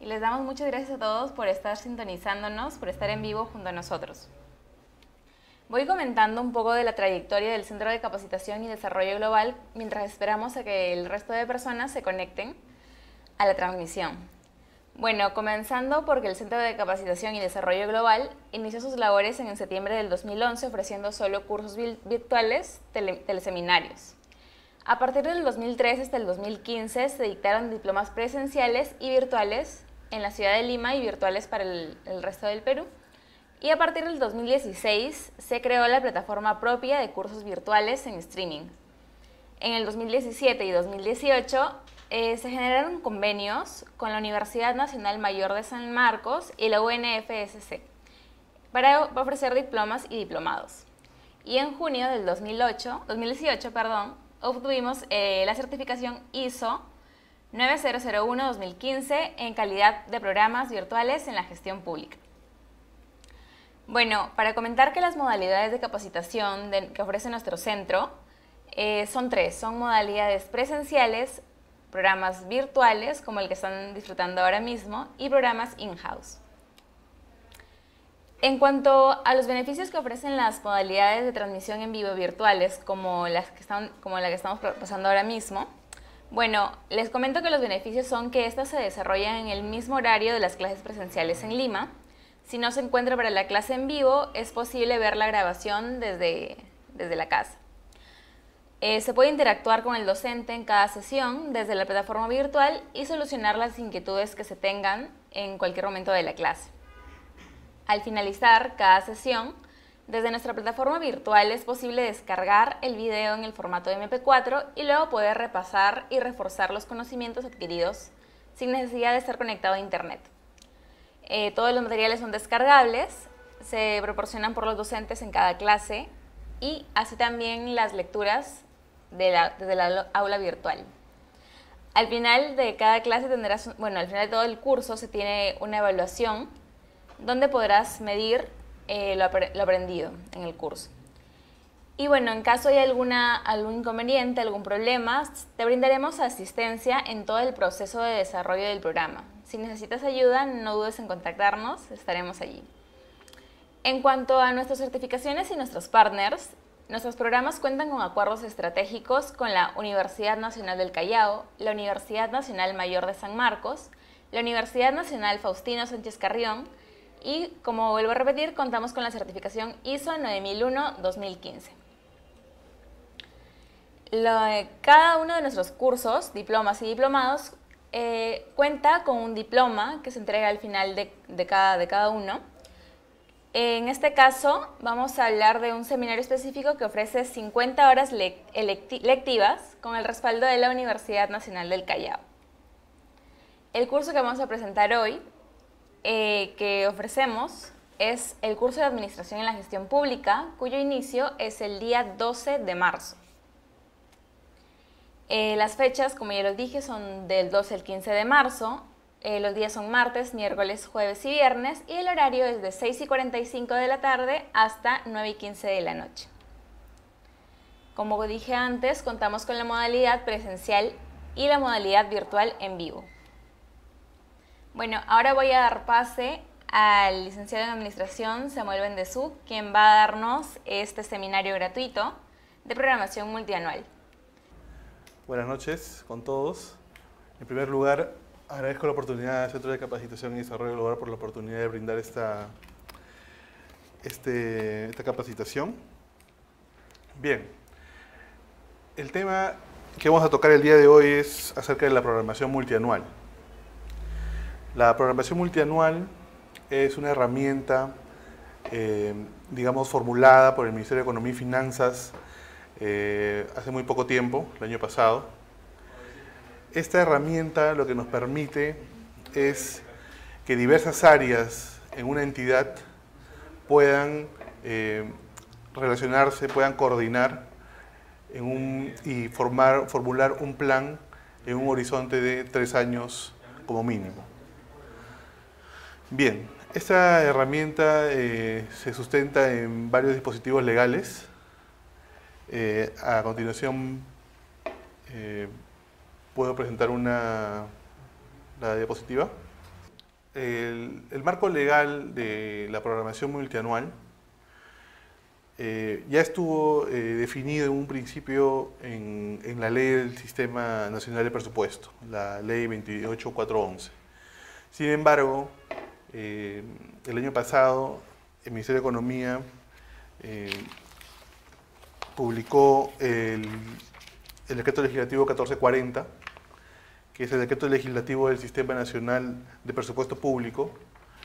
y les damos muchas gracias a todos por estar sintonizándonos, por estar en vivo junto a nosotros. Voy comentando un poco de la trayectoria del Centro de Capacitación y Desarrollo Global mientras esperamos a que el resto de personas se conecten a la transmisión. Bueno, comenzando porque el Centro de Capacitación y Desarrollo Global inició sus labores en septiembre del 2011 ofreciendo solo cursos virtuales, teleseminarios. A partir del 2013 hasta el 2015 se dictaron diplomas presenciales y virtuales en la ciudad de Lima y virtuales para el resto del Perú. Y a partir del 2016 se creó la plataforma propia de cursos virtuales en streaming. En el 2017 y 2018 se generaron convenios con la Universidad Nacional Mayor de San Marcos y la UNFSC para ofrecer diplomas y diplomados. Y en junio del 2018, obtuvimos la certificación ISO 9001-2015 en calidad de programas virtuales en la gestión pública. Bueno, para comentar que las modalidades de capacitación que ofrece nuestro centro son tres. Son modalidades presenciales, programas virtuales, como el que están disfrutando ahora mismo, y programas in-house. En cuanto a los beneficios que ofrecen las modalidades de transmisión en vivo virtuales, como la que estamos pasando ahora mismo, bueno, les comento que los beneficios son que estas se desarrollan en el mismo horario de las clases presenciales en Lima. Si no se encuentra para la clase en vivo, es posible ver la grabación desde la casa. Se puede interactuar con el docente en cada sesión desde la plataforma virtual y solucionar las inquietudes que se tengan en cualquier momento de la clase. Al finalizar cada sesión, desde nuestra plataforma virtual es posible descargar el video en el formato de MP4 y luego poder repasar y reforzar los conocimientos adquiridos sin necesidad de estar conectado a Internet. Todos los materiales son descargables, se proporcionan por los docentes en cada clase y así también las lecturas desde la aula virtual. Al final de cada clase al final de todo el curso se tiene una evaluación donde podrás medir lo aprendido en el curso. Y bueno, en caso de algún inconveniente, algún problema, te brindaremos asistencia en todo el proceso de desarrollo del programa. Si necesitas ayuda, no dudes en contactarnos, estaremos allí. En cuanto a nuestras certificaciones y nuestros partners, nuestros programas cuentan con acuerdos estratégicos con la Universidad Nacional del Callao, la Universidad Nacional Mayor de San Marcos, la Universidad Nacional Faustino Sánchez Carrión y, como vuelvo a repetir, contamos con la certificación ISO 9001-2015. Cada uno de nuestros cursos, diplomas y diplomados, cuenta con un diploma que se entrega al final de cada uno. En este caso vamos a hablar de un seminario específico que ofrece 50 horas lectivas con el respaldo de la Universidad Nacional del Callao. El curso que vamos a presentar hoy, que ofrecemos, es el curso de Administración en la Gestión Pública, cuyo inicio es el día 12 de marzo. Las fechas, como ya los dije, son del 12 al 15 de marzo. Los días son martes, miércoles, jueves y viernes y el horario es de 6:45 de la tarde hasta 9:15 de la noche. Como dije antes, contamos con la modalidad presencial y la modalidad virtual en vivo. Bueno, ahora voy a dar pase al licenciado en Administración Samuel Bendezú, quien va a darnos este seminario gratuito de programación multianual. Buenas noches con todos. En primer lugar, agradezco la oportunidad del Centro de Capacitación y Desarrollo Global por la oportunidad de brindar esta capacitación. Bien, el tema que vamos a tocar el día de hoy es acerca de la programación multianual. La programación multianual es una herramienta, digamos, formulada por el Ministerio de Economía y Finanzas hace muy poco tiempo, el año pasado. Esta herramienta lo que nos permite es que diversas áreas en una entidad puedan relacionarse, puedan coordinar y formular un plan en un horizonte de 3 años como mínimo. Bien, esta herramienta se sustenta en varios dispositivos legales. A continuación puedo presentar la diapositiva. el marco legal de la programación multianual ya estuvo definido en un principio en la ley del Sistema Nacional de Presupuesto, la ley 28411. Sin embargo, el año pasado el Ministerio de Economía publicó el decreto legislativo 1440, que es el decreto legislativo del Sistema Nacional de Presupuesto Público,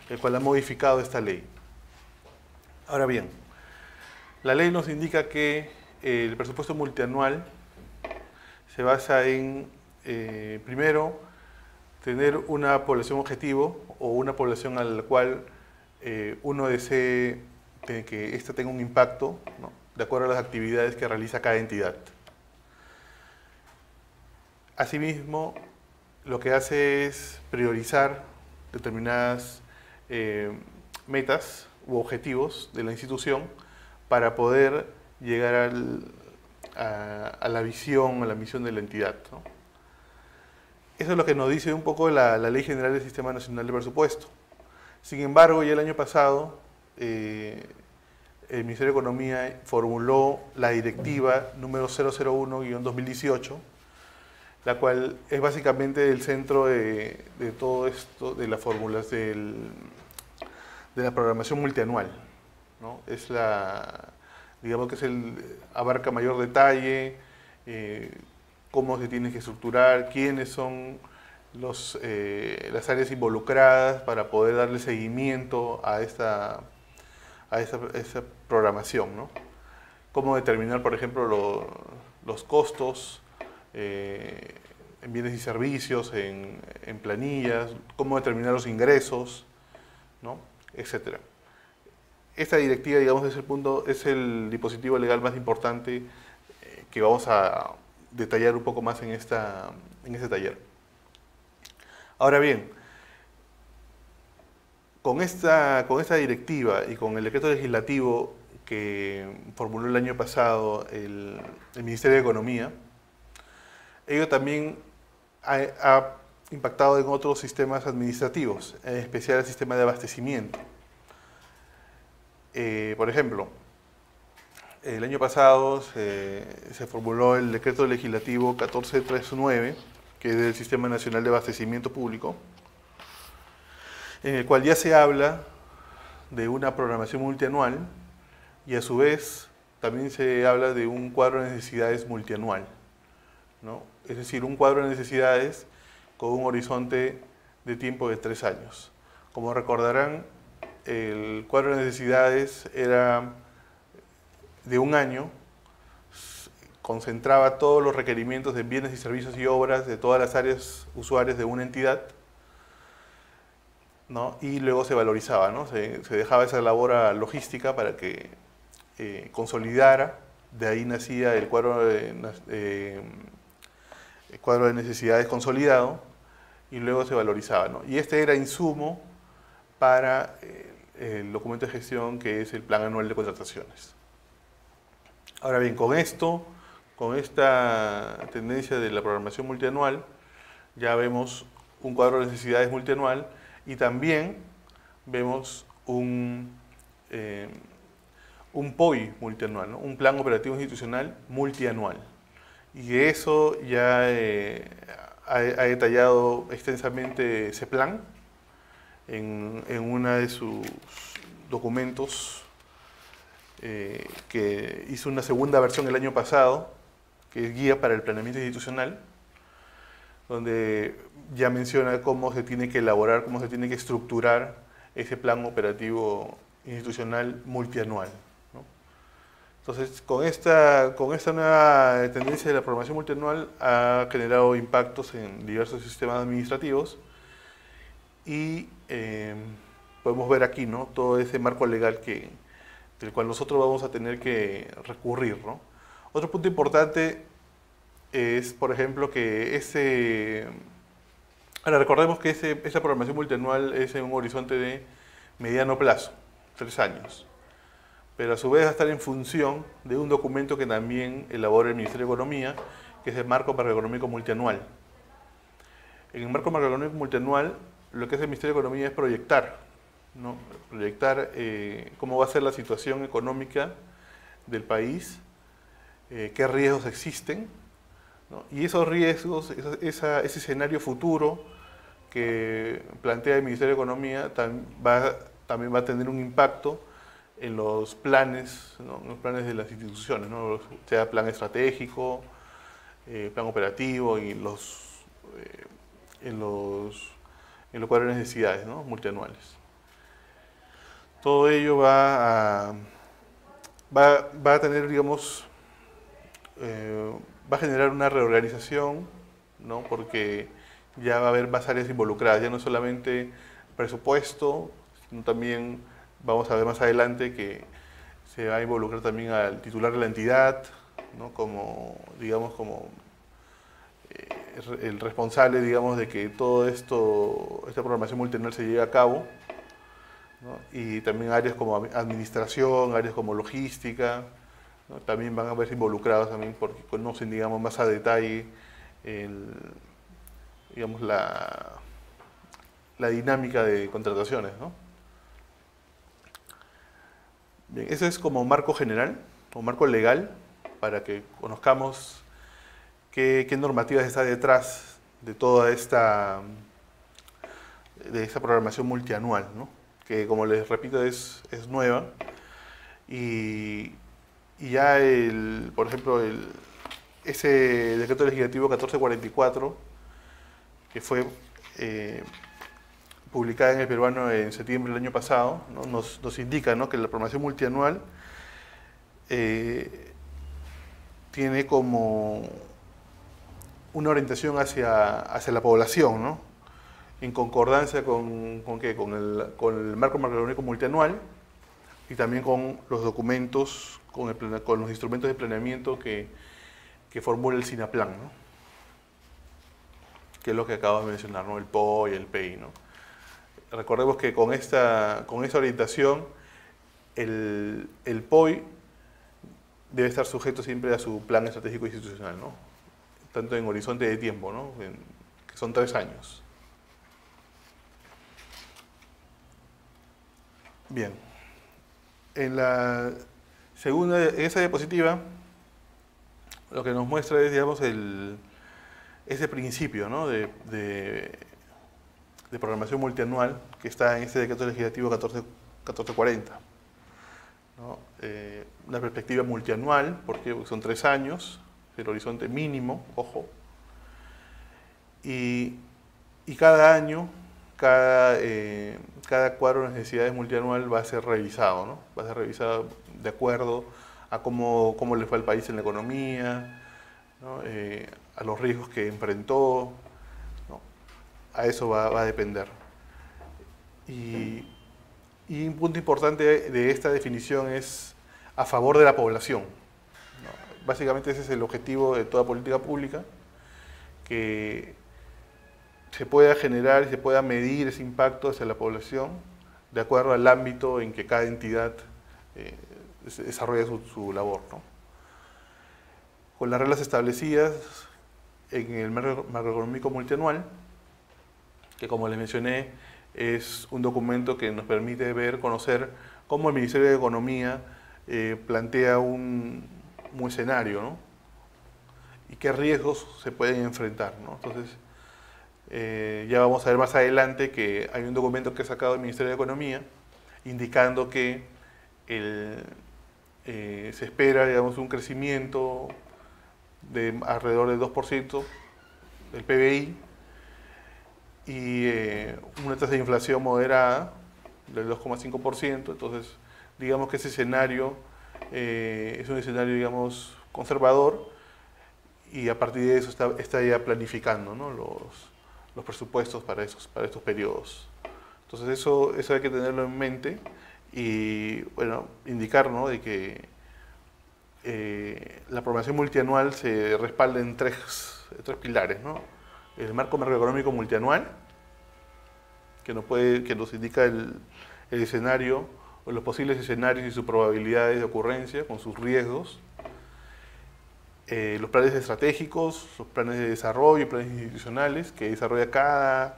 el cual ha modificado esta ley. Ahora bien, la ley nos indica que el presupuesto multianual se basa en, primero, tener una población objetivo o una población a la cual uno desee que ésta tenga un impacto, ¿no?, de acuerdo a las actividades que realiza cada entidad. Asimismo, lo que hace es priorizar determinadas metas u objetivos de la institución para poder llegar a la visión, a la misión de la entidad, ¿no? Eso es lo que nos dice un poco la Ley General del Sistema Nacional de Presupuesto. Sin embargo, ya el año pasado, el Ministerio de Economía formuló la directiva número 001-2018, la cual es básicamente el centro de todo esto, de las fórmulas de la programación multianual, ¿no? Es digamos que abarca mayor detalle, cómo se tiene que estructurar, quiénes son las áreas involucradas para poder darle seguimiento a esa programación, ¿no? Cómo determinar, por ejemplo, los costos en bienes y servicios, en planillas, cómo determinar los ingresos, ¿no?, etcétera. Esta directiva, digamos, es el dispositivo legal más importante que vamos a detallar un poco más en este taller. Ahora bien, con esta directiva y con el decreto legislativo que formuló el año pasado el Ministerio de Economía, ello también ha impactado en otros sistemas administrativos, en especial el sistema de abastecimiento. Por ejemplo, el año pasado se formuló el decreto legislativo 1439, que es del Sistema Nacional de Abastecimiento Público, en el cual ya se habla de una programación multianual y a su vez también se habla de un cuadro de necesidades multianual, ¿no? Es decir, un cuadro de necesidades con un horizonte de tiempo de 3 años. Como recordarán, el cuadro de necesidades era de 1 año, concentraba todos los requerimientos de bienes y servicios y obras de todas las áreas usuarias de una entidad, ¿no?, y luego se valorizaba, ¿no? Se dejaba esa labor logística para que consolidara. De ahí nacía el cuadro de necesidades consolidado y luego se valorizaba, ¿no? Y este era insumo para el documento de gestión, que es el Plan Anual de Contrataciones. Ahora bien, con esta tendencia de la programación multianual, ya vemos un cuadro de necesidades multianual y también vemos un POI multianual, ¿no?, un Plan Operativo Institucional multianual. Y eso ya ha detallado extensamente ese plan en uno de sus documentos, que hizo una segunda versión el año pasado, que es Guía para el Planeamiento Institucional, donde ya menciona cómo se tiene que elaborar, cómo se tiene que estructurar ese plan operativo institucional multianual, ¿no? Entonces, con esta nueva tendencia de la programación multianual ha generado impactos en diversos sistemas administrativos y podemos ver aquí, ¿no?, todo ese marco legal del cual nosotros vamos a tener que recurrir, ¿no? Otro punto importante es, por ejemplo, que ahora recordemos que esa programación multianual es en un horizonte de mediano plazo, 3 años, pero a su vez va a estar en función de un documento que también elabora el Ministerio de Economía, que es el Marco Macroeconómico Multianual. En el Marco Macroeconómico Multianual lo que hace el Ministerio de Economía es proyectar, ¿no? Proyectar cómo va a ser la situación económica del país, qué riesgos existen, ¿no? Y esos riesgos, ese escenario futuro que plantea el Ministerio de Economía también va a tener un impacto en los planes, ¿no? En los planes de las instituciones, ¿no? Sea plan estratégico, plan operativo y en los cuadros de necesidades, ¿no? Multianuales. Todo ello va a tener, digamos, va a generar una reorganización, ¿no? Porque ya va a haber más áreas involucradas, ya no solamente presupuesto, sino también vamos a ver más adelante que se va a involucrar también al titular de la entidad, ¿no? Como, digamos, como el responsable, digamos, de que todo esta programación multianual se lleve a cabo, ¿no? Y también áreas como administración, áreas como logística, ¿no? También van a verse involucrados también porque conocen, digamos, más a detalle digamos, la dinámica de contrataciones, ¿no? Bien, ese es como marco general, como marco legal, para que conozcamos qué normativas está detrás de toda esta programación multianual, ¿no? Que, como les repito, es nueva. Y ya, por ejemplo, ese decreto legislativo 1444, que fue publicada en El Peruano en septiembre del año pasado, ¿no? nos indica, ¿no? Que la programación multianual tiene como una orientación hacia la población, ¿no? En concordancia con el marco macroeconómico multianual y también con los documentos, con los instrumentos de planeamiento que formula el SINAPLAN, ¿no? Que es lo que acabo de mencionar, ¿no? El PO y el PEI, ¿no? Recordemos que con esta orientación el POI debe estar sujeto siempre a su plan estratégico institucional, ¿no? Tanto en horizonte de tiempo, ¿no? Que son 3 años. Bien. En esa diapositiva, lo que nos muestra es, digamos, ese principio, ¿no? de programación multianual que está en este decreto legislativo 1440. ¿No? Una perspectiva multianual, porque son 3 años, el horizonte mínimo, ojo, y cada año, cada cuadro de necesidades multianual va a ser revisado, ¿no? Va a ser revisado de acuerdo a cómo le fue al país en la economía, ¿no? A los riesgos que enfrentó, ¿no? A eso va a depender. Y un punto importante de esta definición es a favor de la población, ¿no? Básicamente ese es el objetivo de toda política pública, que se pueda generar y se pueda medir ese impacto hacia la población de acuerdo al ámbito en que cada entidad desarrolla su labor, ¿no? Con las reglas establecidas en el marco macroeconómico multianual, que, como les mencioné, es un documento que nos permite conocer cómo el Ministerio de Economía plantea un escenario, ¿no? Y qué riesgos se pueden enfrentar, ¿no? Entonces, ya vamos a ver más adelante que hay un documento que ha sacado el Ministerio de Economía indicando que se espera, digamos, un crecimiento de alrededor del 2% del PBI y una tasa de inflación moderada del 2,5%. Entonces, digamos que ese escenario es un escenario, digamos, conservador, y a partir de eso está ya planificando, ¿no? los presupuestos para estos periodos. Entonces eso hay que tenerlo en mente y, bueno, indicar, ¿no? De que la programación multianual se respalda en tres pilares, ¿no? El marco macroeconómico multianual, que nos indica el escenario o los posibles escenarios y sus probabilidades de ocurrencia con sus riesgos. Los planes estratégicos, los planes de desarrollo y planes institucionales que desarrolla cada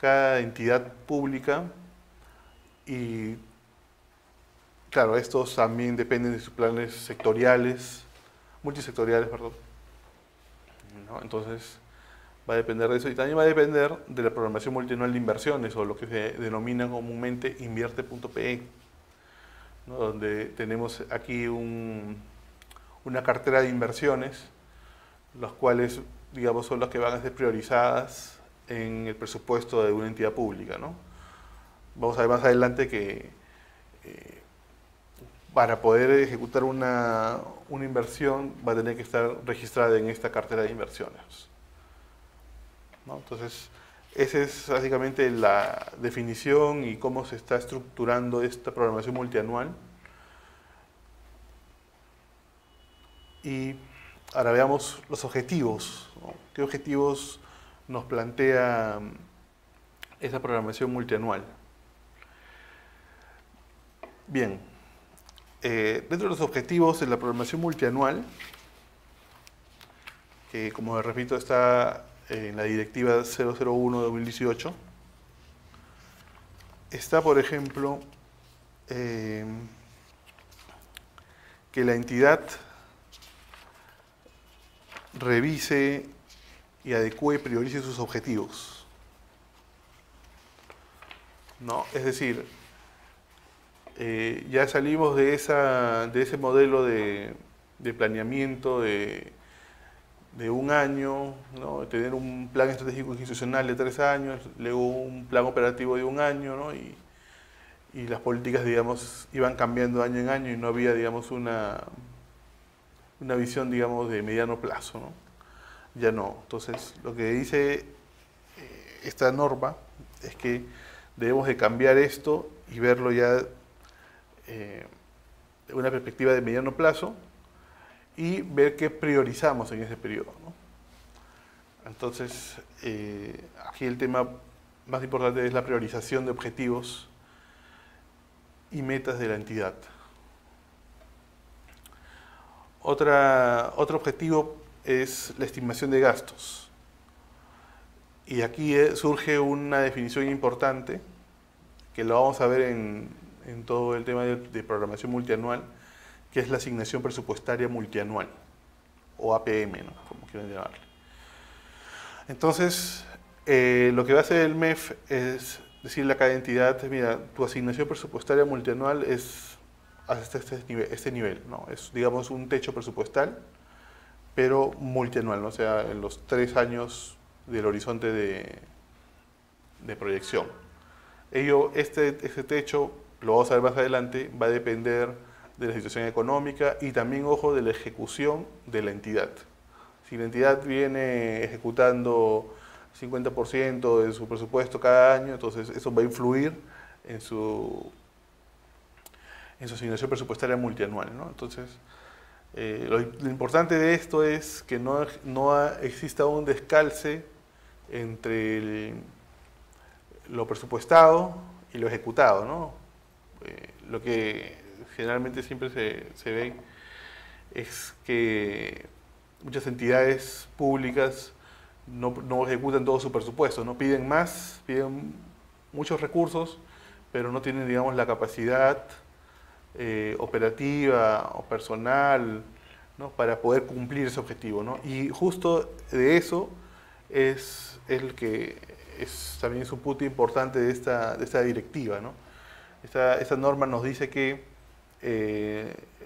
cada entidad pública y, claro, estos también dependen de sus planes sectoriales, multisectoriales, perdón, ¿no? Entonces, va a depender de eso y también va a depender de la programación multianual de inversiones o lo que se denomina comúnmente invierte.pe, ¿no? Donde tenemos aquí una cartera de inversiones, las cuales, digamos, son las que van a ser priorizadas en el presupuesto de una entidad pública, ¿no? Vamos a ver más adelante que para poder ejecutar una inversión va a tener que estar registrada en esta cartera de inversiones, ¿no? Entonces, esa es básicamente la definición y cómo se está estructurando esta programación multianual. Y ahora veamos los objetivos, ¿no? ¿Qué objetivos nos plantea esa programación multianual? Bien, dentro de los objetivos de la programación multianual, que como repito está en la directiva 001/2018, está, por ejemplo, que la entidad revise y adecue y priorice sus objetivos, ¿no? Es decir, ya salimos de ese modelo de planeamiento de un año, ¿no? Tener un plan estratégico institucional de 3 años, luego un plan operativo de un año, ¿no? Y las políticas, digamos, iban cambiando año en año y no había, digamos, una visión, digamos, de mediano plazo, ¿no? Ya no. Entonces, lo que dice esta norma es que debemos de cambiar esto y verlo ya de una perspectiva de mediano plazo y ver qué priorizamos en ese periodo, ¿no? Entonces, aquí el tema más importante es la priorización de objetivos y metas de la entidad. Otro objetivo es la estimación de gastos. Y aquí surge una definición importante, que lo vamos a ver en todo el tema de programación multianual, que es la asignación presupuestaria multianual, o APM, ¿no? Como quieran llamarle. Entonces, lo que va a hacer el MEF es decirle a cada entidad, mira, tu asignación presupuestaria multianual es hasta este nivel, ¿no? Es, digamos, un techo presupuestal, pero multianual, ¿no? O sea, en los 3 años del horizonte de proyección. Este techo, lo vamos a ver más adelante, va a depender de la situación económica y también, ojo, de la ejecución de la entidad. Si la entidad viene ejecutando 50% de su presupuesto cada año, entonces eso va a influir en su asignación presupuestaria multianual, ¿no? Entonces, lo importante de esto es que no exista un descalce entre lo presupuestado y lo ejecutado, ¿no? Lo que generalmente siempre se ve es que muchas entidades públicas no ejecutan todo su presupuesto, ¿no? Piden más, piden muchos recursos, pero no tienen, digamos, la capacidad operativa o personal, ¿no? Para poder cumplir ese objetivo, ¿no? Y justo de eso es el que también es un punto importante de esta directiva, ¿no? Esta norma nos dice que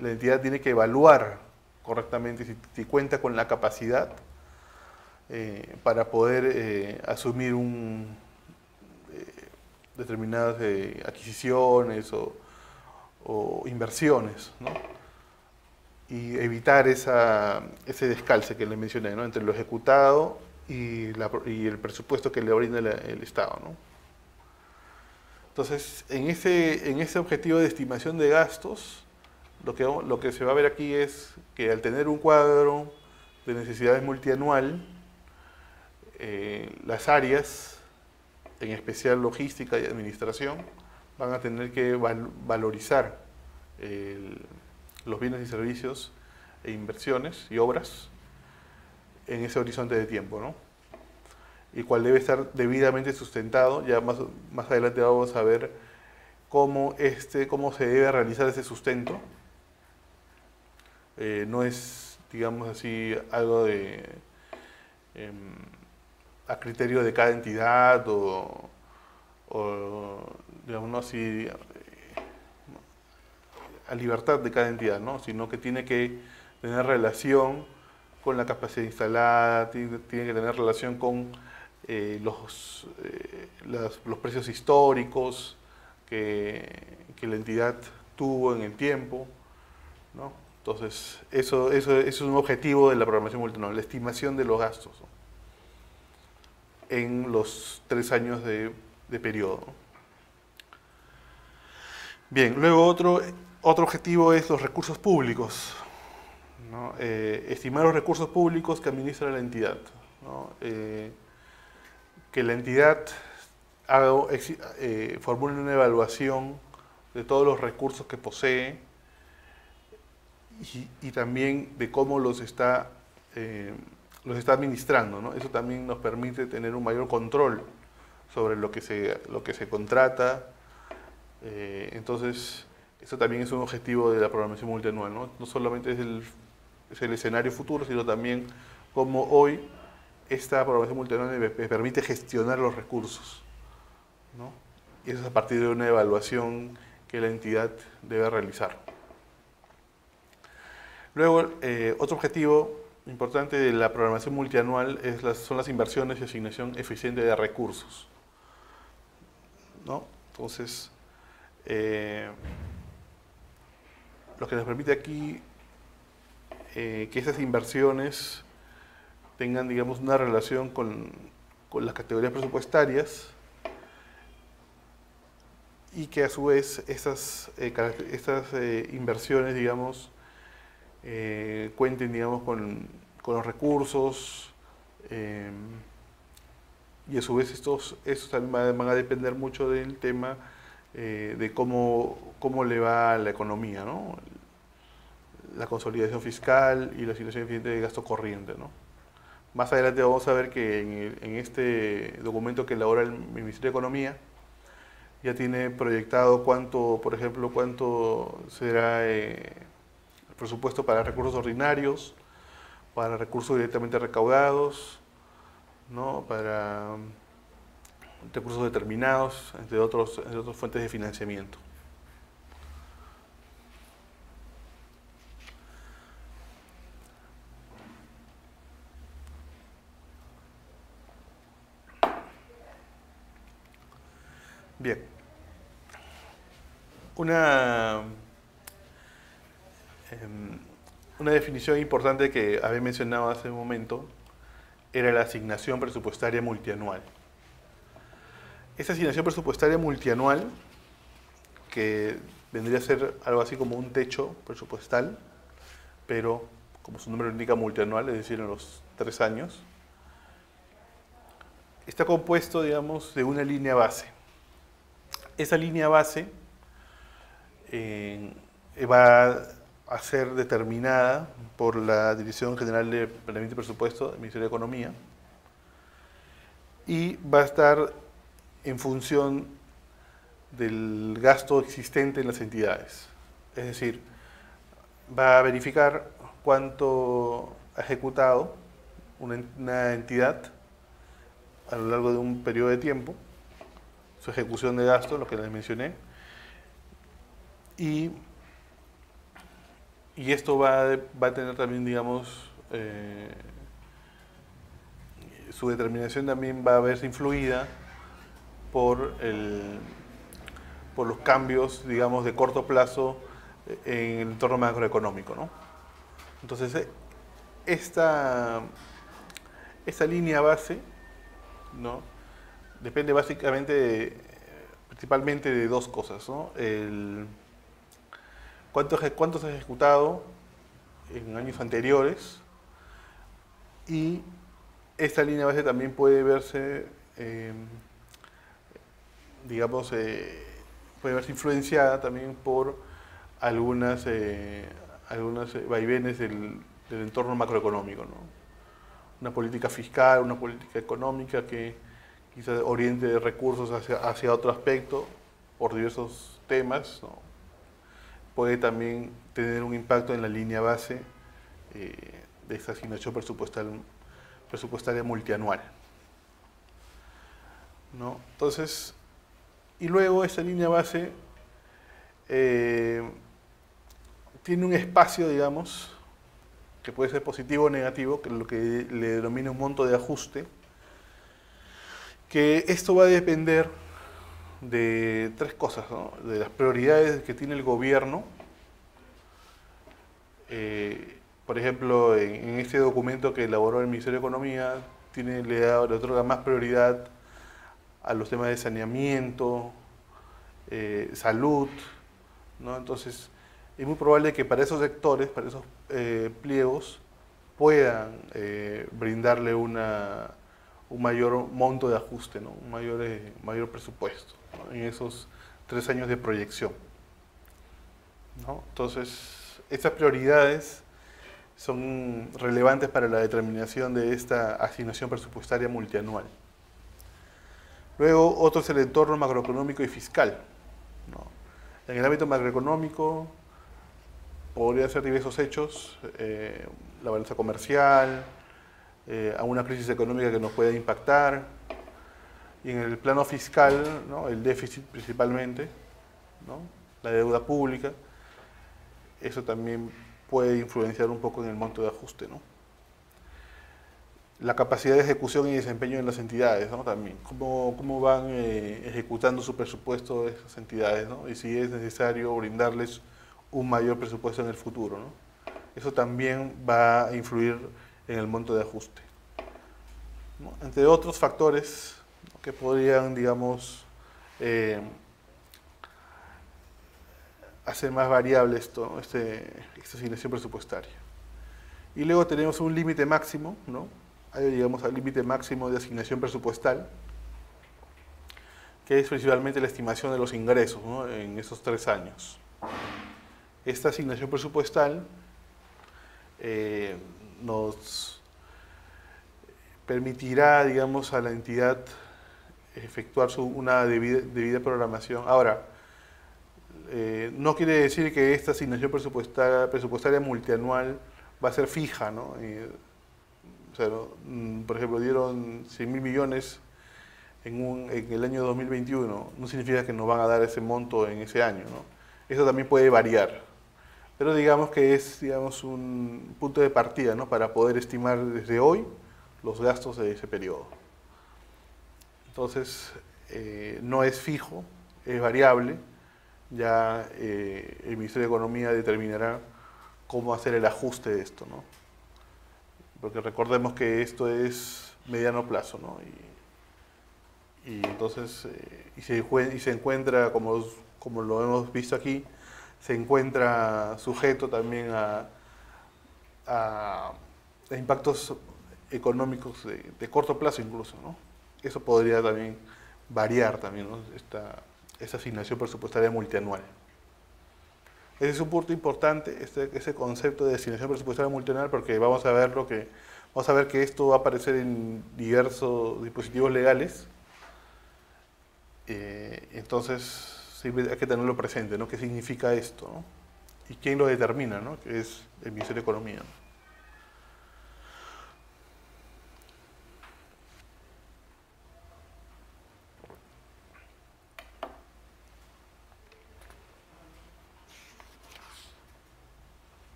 la entidad tiene que evaluar correctamente si cuenta con la capacidad para poder asumir determinadas adquisiciones o inversiones, ¿no? Y evitar ese descalce que le mencioné, ¿no? Entre lo ejecutado y el presupuesto que le brinda el Estado, ¿no? Entonces, en ese objetivo de estimación de gastos, lo que se va a ver aquí es que al tener un cuadro de necesidades multianual, las áreas, en especial logística y administración, van a tener que valorizar los bienes y servicios e inversiones y obras en ese horizonte de tiempo, ¿no? y cual debe estar debidamente sustentado. Ya más adelante vamos a ver cómo se debe realizar ese sustento. No es, digamos así, algo a criterio de cada entidad o digamos, ¿no? Así, a libertad de cada entidad, ¿no? Sino que tiene que tener relación con la capacidad instalada, tiene que tener relación con los precios históricos que la entidad tuvo en el tiempo, ¿no? Entonces, eso es un objetivo de la programación multianual, la estimación de los gastos, ¿no? En los 3 años de periodo. Bien, luego otro objetivo es los recursos públicos, ¿no? Estimar los recursos públicos que administra la entidad, ¿no? Que la entidad formule una evaluación de todos los recursos que posee y también de cómo los está administrando, ¿no? Eso también nos permite tener un mayor control sobre lo que se contrata. Entonces, eso también es un objetivo de la programación multianual, ¿no? No solamente es el escenario futuro, sino también cómo hoy esta programación multianual me permite gestionar los recursos, ¿no? Y eso es a partir de una evaluación que la entidad debe realizar. Luego, otro objetivo importante de la programación multianual son las inversiones y asignación eficiente de recursos, ¿no? Entonces, lo que nos permite aquí que esas inversiones tengan, digamos, una relación con las categorías presupuestarias y que a su vez estas inversiones, digamos, cuenten, digamos, con los recursos y a su vez estos también van a depender mucho del tema de cómo le va a la economía, ¿no? La consolidación fiscal y la asignación eficiente de gasto corriente, ¿no? Más adelante vamos a ver que en este documento que elabora el Ministerio de Economía ya tiene proyectado por ejemplo, cuánto será el presupuesto para recursos ordinarios, para recursos directamente recaudados, ¿no? Para recursos determinados, entre otras fuentes de financiamiento. Bien. Una definición importante que había mencionado hace un momento era la asignación presupuestaria multianual. Esa asignación presupuestaria multianual, que vendría a ser algo así como un techo presupuestal, pero como su nombre lo indica, multianual, es decir, en los 3 años, está compuesto, digamos, de una línea base. Esa línea base va a ser determinada por la Dirección General de Planeamiento y Presupuesto del Ministerio de Economía y va a estar en función del gasto existente en las entidades. Es decir, va a verificar cuánto ha ejecutado una entidad a lo largo de un periodo de tiempo, su ejecución de gasto, lo que les mencioné, y esto va a tener también, digamos, su determinación también va a verse influida por los cambios, digamos, de corto plazo en el entorno macroeconómico, ¿no? Entonces, esta línea base, ¿no? Depende básicamente, principalmente de dos cosas, ¿no? Cuánto se ha ejecutado en años anteriores, y esta línea base también puede verse, digamos, puede verse influenciada también por algunos vaivenes del entorno macroeconómico, ¿no? una política fiscal, una política económica que quizás oriente recursos hacia otro aspecto por diversos temas, ¿no? Puede también tener un impacto en la línea base de esta asignación presupuestaria multianual, ¿no? Entonces, y luego esta línea base tiene un espacio, digamos, que puede ser positivo o negativo, que es lo que le denomina un monto de ajuste, que esto va a depender de tres cosas, ¿no? De las prioridades que tiene el gobierno. Por ejemplo, en este documento que elaboró el Ministerio de Economía, le otorga más prioridad a los temas de saneamiento, salud, ¿no? Entonces, es muy probable que para esos sectores, para esos pliegos, puedan brindarle un mayor monto de ajuste, ¿no? Un mayor presupuesto, ¿no? En esos 3 años de proyección, ¿no? Entonces, estas prioridades son relevantes para la determinación de esta asignación presupuestaria multianual. Luego, otro es el entorno macroeconómico y fiscal, ¿no? En el ámbito macroeconómico podría ser diversos hechos, la balanza comercial, a una crisis económica que nos pueda impactar, y en el plano fiscal, ¿no? El déficit principalmente, ¿no? La deuda pública, eso también puede influenciar un poco en el monto de ajuste, ¿no? La capacidad de ejecución y desempeño en las entidades, ¿no? También, cómo van ejecutando su presupuesto de esas entidades, ¿no? Y si es necesario brindarles un mayor presupuesto en el futuro, ¿no? Eso también va a influir en el monto de ajuste, ¿no? Entre otros factores, ¿no? Que podrían, digamos, hacer más variable esta asignación presupuestaria. Y luego tenemos un límite máximo, ¿no? Ahí llegamos al límite máximo de asignación presupuestal, que es principalmente la estimación de los ingresos, ¿no? En esos 3 años. Esta asignación presupuestal nos permitirá, digamos, a la entidad efectuar una debida programación. Ahora, no quiere decir que esta asignación presupuestaria multianual va a ser fija, ¿no? O sea, por ejemplo, dieron 100.000 millones en el año 2021, no significa que nos van a dar ese monto en ese año, ¿no? Eso también puede variar, pero digamos que es, digamos, un punto de partida, ¿no? Para poder estimar desde hoy los gastos de ese periodo. Entonces, no es fijo, es variable. Ya el Ministerio de Economía determinará cómo hacer el ajuste de esto, ¿no? Porque recordemos que esto es mediano plazo, ¿no? Y entonces, se encuentra, como lo hemos visto aquí, se encuentra sujeto también a impactos económicos de corto plazo incluso, ¿no? Eso podría también variar también, ¿no? Esa asignación presupuestaria multianual. Ese es un punto importante, ese concepto de asignación presupuestaria multianual, porque vamos a ver que esto va a aparecer en diversos dispositivos legales. Entonces, siempre hay que tenerlo presente, ¿no? ¿Qué significa esto, ¿no? Y quién lo determina, ¿no? Que es el Ministerio de Economía.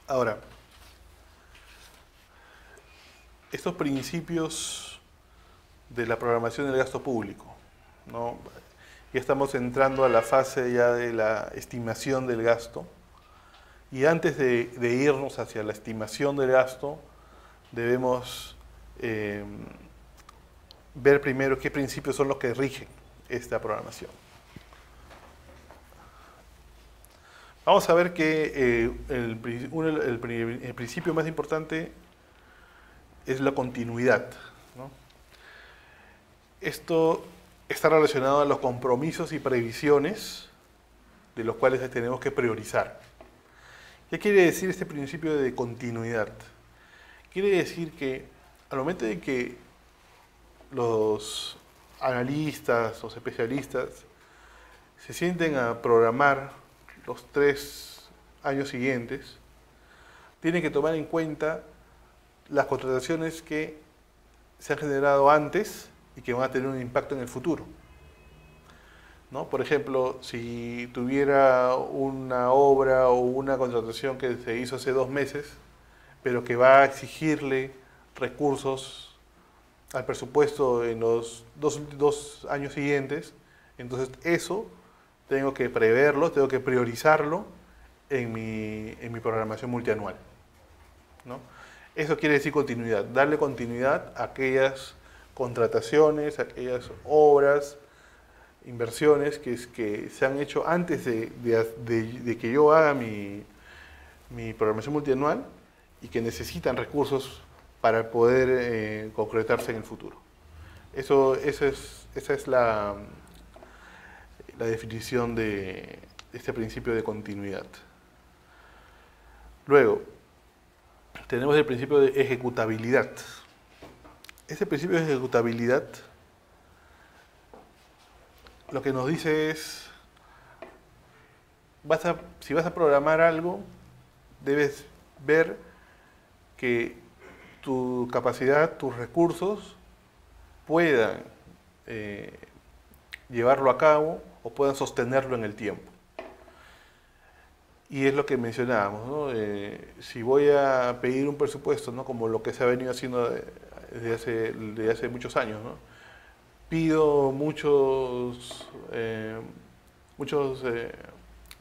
Ahora, estos principios de la programación del gasto público, ¿no? Ya estamos entrando a la fase ya de la estimación del gasto, y antes de irnos hacia la estimación del gasto, debemos ver primero qué principios son los que rigen esta programación. Vamos a ver que el principio más importante es la continuidad, ¿no? Esto está relacionado a los compromisos y previsiones de los cuales tenemos que priorizar. ¿Qué quiere decir este principio de continuidad? Quiere decir que al momento de que los analistas, los especialistas, se sienten a programar los 3 años siguientes, tienen que tomar en cuenta las contrataciones que se han generado antes y que van a tener un impacto en el futuro, ¿no? Por ejemplo, si tuviera una obra o una contratación que se hizo hace 2 meses, pero que va a exigirle recursos al presupuesto en los dos años siguientes, entonces eso tengo que preverlo, tengo que priorizarlo en mi programación multianual, ¿no? Eso quiere decir continuidad, darle continuidad a aquellas contrataciones, a aquellas obras, inversiones que se han hecho antes de que yo haga mi programación multianual y que necesitan recursos para poder concretarse en el futuro. Esa es la definición de este principio de continuidad. Luego, tenemos el principio de ejecutabilidad. Este principio de ejecutabilidad lo que nos dice es, si vas a programar algo, debes ver que tu capacidad, tus recursos puedan llevarlo a cabo o puedan sostenerlo en el tiempo. Y es lo que mencionábamos, ¿no? Si voy a pedir un presupuesto, ¿no? Como lo que se ha venido haciendo desde hace muchos años, ¿no? Pido muchos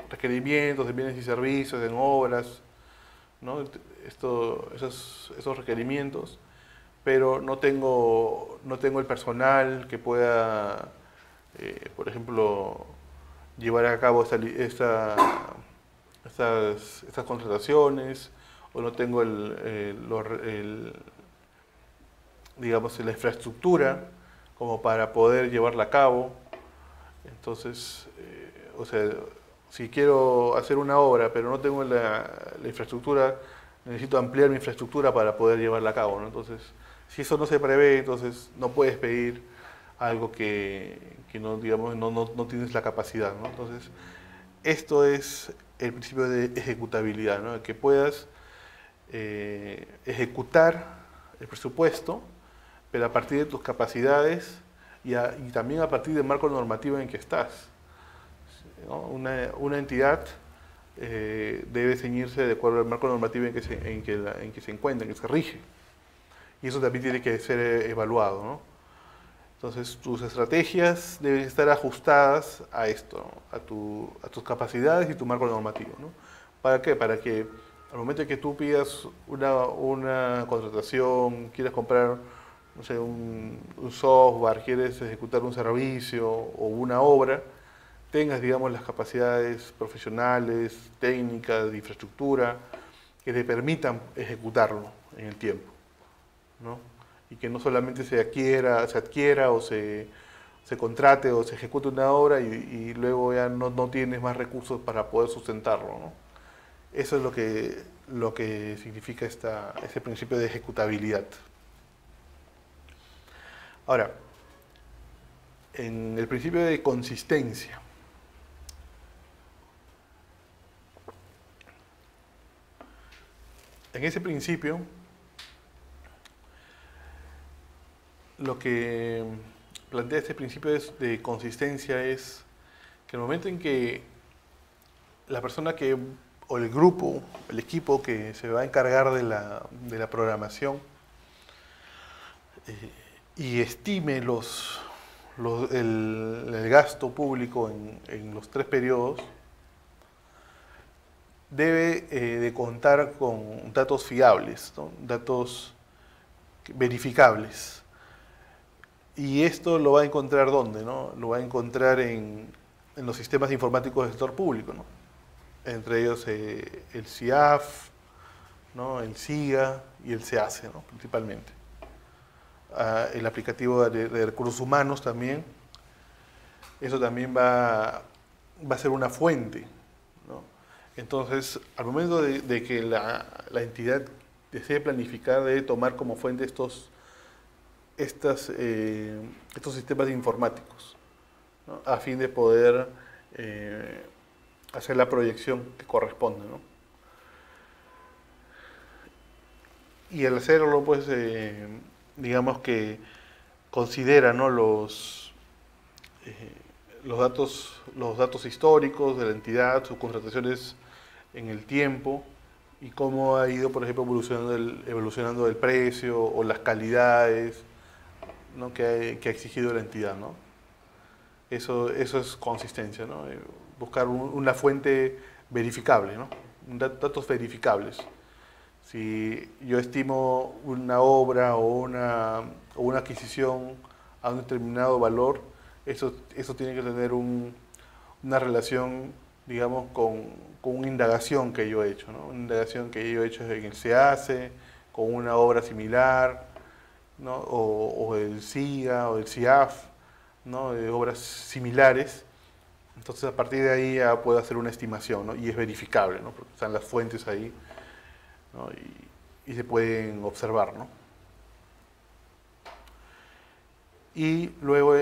requerimientos de bienes y servicios, en obras, ¿no? Esos requerimientos, pero no tengo el personal que pueda, por ejemplo, llevar a cabo estas contrataciones, o no tengo digamos, la infraestructura como para poder llevarla a cabo. Entonces, o sea, si quiero hacer una obra, pero no tengo la infraestructura, necesito ampliar mi infraestructura para poder llevarla a cabo, ¿no? Entonces, si eso no se prevé, entonces no puedes pedir algo que no, digamos, no tienes la capacidad, ¿no? Entonces, esto es el principio de ejecutabilidad, ¿no? Que puedas ejecutar el presupuesto, pero a partir de tus capacidades y también a partir del marco normativo en que estás, ¿no? Una entidad debe ceñirse de acuerdo al marco normativo en que se encuentra, en que se rige. Y eso también tiene que ser evaluado, ¿no? Entonces, tus estrategias deben estar ajustadas a esto, ¿no? a tus capacidades y tu marco normativo, ¿no? ¿Para qué? Para que al momento en que tú pidas una contratación, quieras comprar, no sé, un software, quieres ejecutar un servicio o una obra, tengas, digamos, las capacidades profesionales, técnicas, de infraestructura, que te permitan ejecutarlo en el tiempo, ¿no? Y que no solamente se adquiera o se contrate o se ejecute una obra y luego ya no tienes más recursos para poder sustentarlo, ¿no? Eso es lo que significa ese principio de ejecutabilidad. Ahora, en el principio de consistencia, en ese principio, lo que plantea este principio de consistencia es que el momento en que la persona o el grupo, el equipo que se va a encargar de la programación y estime el gasto público en los 3 periodos, debe de contar con datos fiables, ¿no? Datos verificables. Y esto lo va a encontrar ¿dónde, no? Lo va a encontrar en los sistemas informáticos del sector público, ¿no? Entre ellos el CIAF, ¿no? El SIGA y el SEACE, ¿no? Principalmente. El aplicativo de recursos humanos también. Eso también va a ser una fuente, ¿no? Entonces, al momento de que la entidad desee planificar, debe tomar como fuente estos sistemas informáticos, ¿no? A fin de poder eh, hacer la proyección que corresponde, ¿no? Y al hacerlo, pues, digamos que considera, ¿no?, eh, los datos históricos de la entidad, sus contrataciones en el tiempo y cómo ha ido, por ejemplo, evolucionando el precio o las calidades, ¿no?, que ha exigido la entidad, ¿no? Eso es consistencia, ¿no? Buscar una fuente verificable, ¿no? Datos verificables. Si yo estimo una obra o una adquisición a un determinado valor, eso tiene que tener una relación, digamos, con una indagación que yo he hecho, ¿no? Una indagación que yo he hecho en el SEACE, con una obra similar, ¿no? O el SIGA o el CIAF, ¿no?, de obras similares. Entonces, a partir de ahí ya puedo hacer una estimación, ¿no? Y es verificable, ¿no?, porque están las fuentes ahí, ¿no? Y se pueden observar, ¿no? Y luego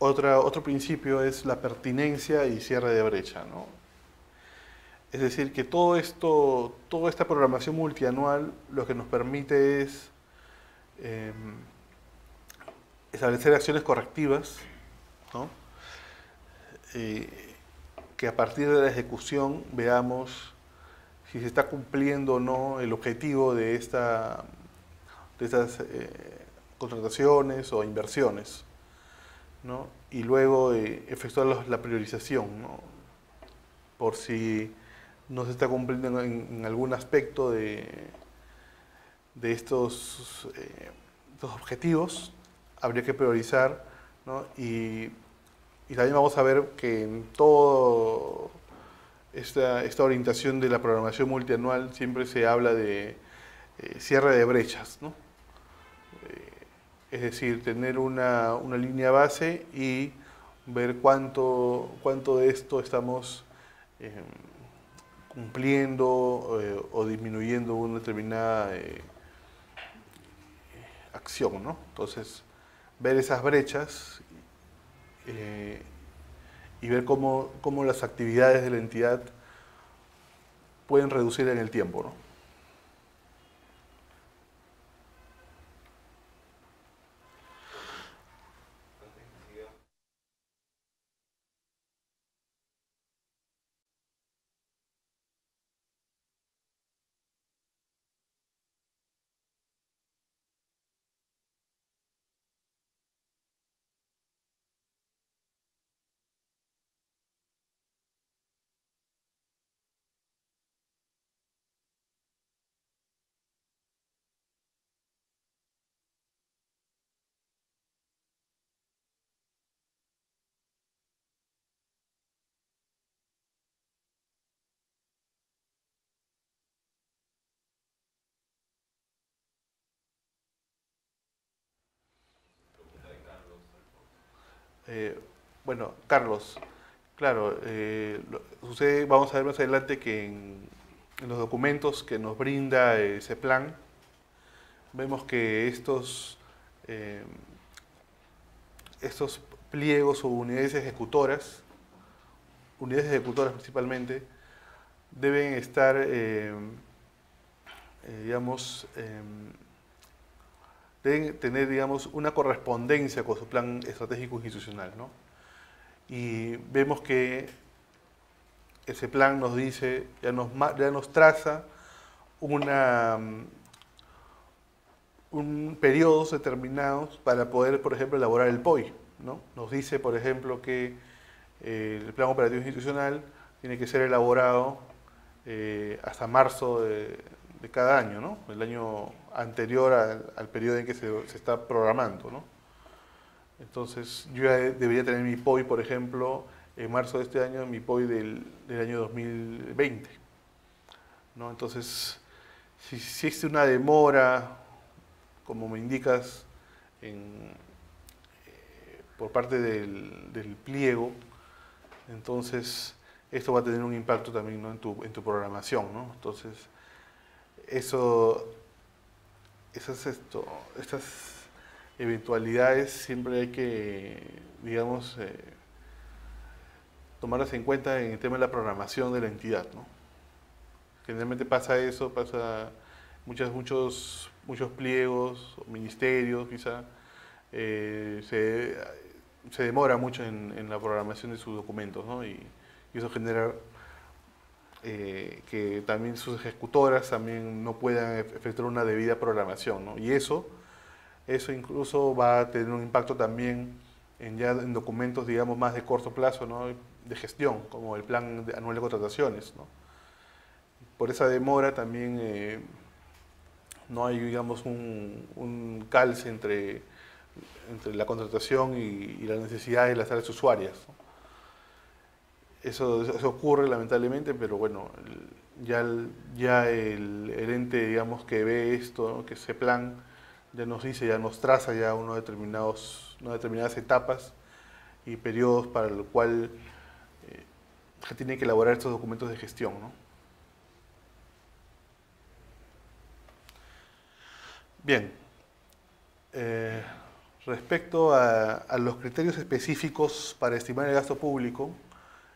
otro principio es la pertinencia y cierre de brecha, ¿no? Es decir, que toda esta programación multianual lo que nos permite es eh, establecer acciones correctivas, ¿no? Eh, que a partir de la ejecución veamos si se está cumpliendo o no el objetivo de estas contrataciones o inversiones, ¿no? Y luego efectuar la priorización, ¿no?, por si no se está cumpliendo en algún aspecto de estos objetivos, habría que priorizar, ¿no? Y también vamos a ver que en toda esta orientación de la programación multianual siempre se habla de cierre de brechas, ¿no? Es decir, tener una línea base y ver cuánto de esto estamos eh, cumpliendo o disminuyendo una determinada acción, ¿no? Entonces, ver esas brechas eh, y ver cómo las actividades de la entidad pueden reducir en el tiempo, ¿no? Eh, bueno, Carlos, claro, sucede, vamos a ver más adelante que en los documentos que nos brinda ese plan, vemos que eh, estos pliegos o unidades ejecutoras principalmente, deben estar, digamos, deben tener, digamos, una correspondencia con su plan estratégico institucional, ¿no? Y vemos que ese plan nos dice, ya nos traza una, un periodos determinados para poder, por ejemplo, elaborar el POI, ¿no? Nos dice, por ejemplo, que el plan operativo institucional tiene que ser elaborado hasta marzo de cada año, ¿no? El año anterior al periodo en que se está programando, ¿no? Entonces, yo ya debería tener mi POI, por ejemplo, en marzo de este año, mi POI del año 2020, ¿no? Entonces, si existe una demora, como me indicas, por parte del pliego, entonces esto va a tener un impacto también, ¿no?, en tu programación, ¿no? Entonces, eso, estas eventualidades siempre hay que, digamos, tomarlas en cuenta en el tema de la programación de la entidad, ¿no? Generalmente pasa eso, pasa muchos pliegos, ministerios quizá, se demora mucho en la programación de sus documentos, ¿no? Y eso genera que también sus ejecutoras también no puedan efectuar una debida programación, ¿no? Y eso incluso va a tener un impacto también en documentos, digamos, más de corto plazo, ¿no?, de gestión, como el plan anual de contrataciones, ¿no? Por esa demora también no hay, digamos, un calce entre la contratación y las necesidades de las áreas usuarias, ¿no? Eso ocurre lamentablemente, pero bueno, ya el ente, digamos, que ve esto, ¿no?, que ese plan ya nos dice, ya nos traza ya unas determinadas etapas y periodos para el cual se tiene que elaborar estos documentos de gestión, ¿no? Bien, respecto a los criterios específicos para estimar el gasto público,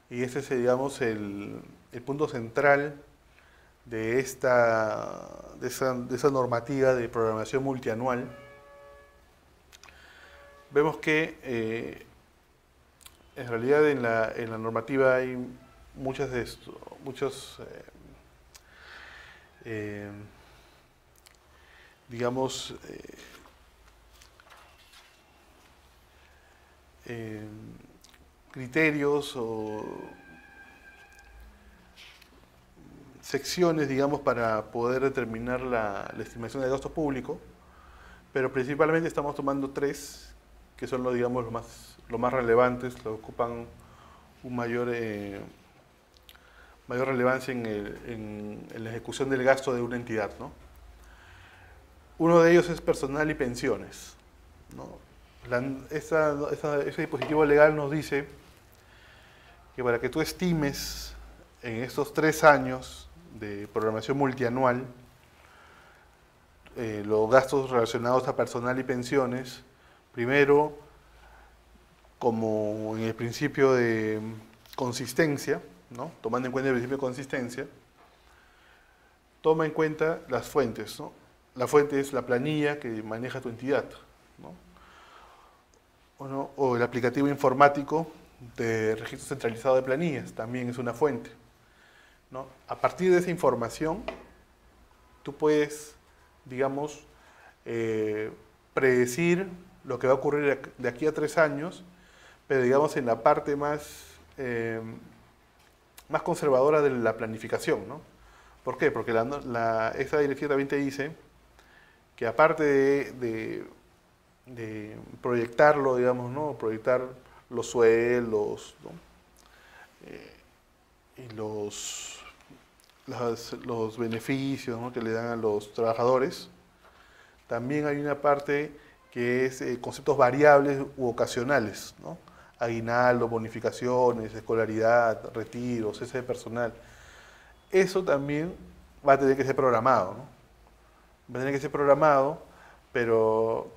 y ese es, digamos, el punto central de esa normativa de programación multianual, vemos que en realidad en la normativa hay digamos, criterios o secciones, digamos, para poder determinar la estimación del gasto público, pero principalmente estamos tomando tres, que son digamos, los más relevantes, los que ocupan un mayor relevancia en la ejecución del gasto de una entidad, ¿no? Uno de ellos es personal y pensiones, ¿no? Ese dispositivo legal nos dice que para que tú estimes en estos 3 años de programación multianual los gastos relacionados a personal y pensiones, primero, como en el principio de consistencia, ¿no?, tomando en cuenta el principio de consistencia, toma en cuenta las fuentes, ¿no? La fuente es la planilla que maneja tu entidad, ¿no? O el aplicativo informático de registro centralizado de planillas, también es una fuente, ¿no? A partir de esa información, tú puedes, digamos, predecir lo que va a ocurrir de aquí a 3 años, pero digamos en la parte más conservadora de la planificación, ¿no? ¿Por qué? Porque esta directiva también te dice que aparte de proyectarlo, digamos, ¿no?, proyectar los sueldos, ¿no?, y los beneficios, ¿no?, que le dan a los trabajadores, también hay una parte que es conceptos variables u ocasionales, ¿no? Aguinaldo, bonificaciones, escolaridad, retiros, cese de personal. Eso también va a tener que ser programado, ¿no? Va a tener que ser programado, pero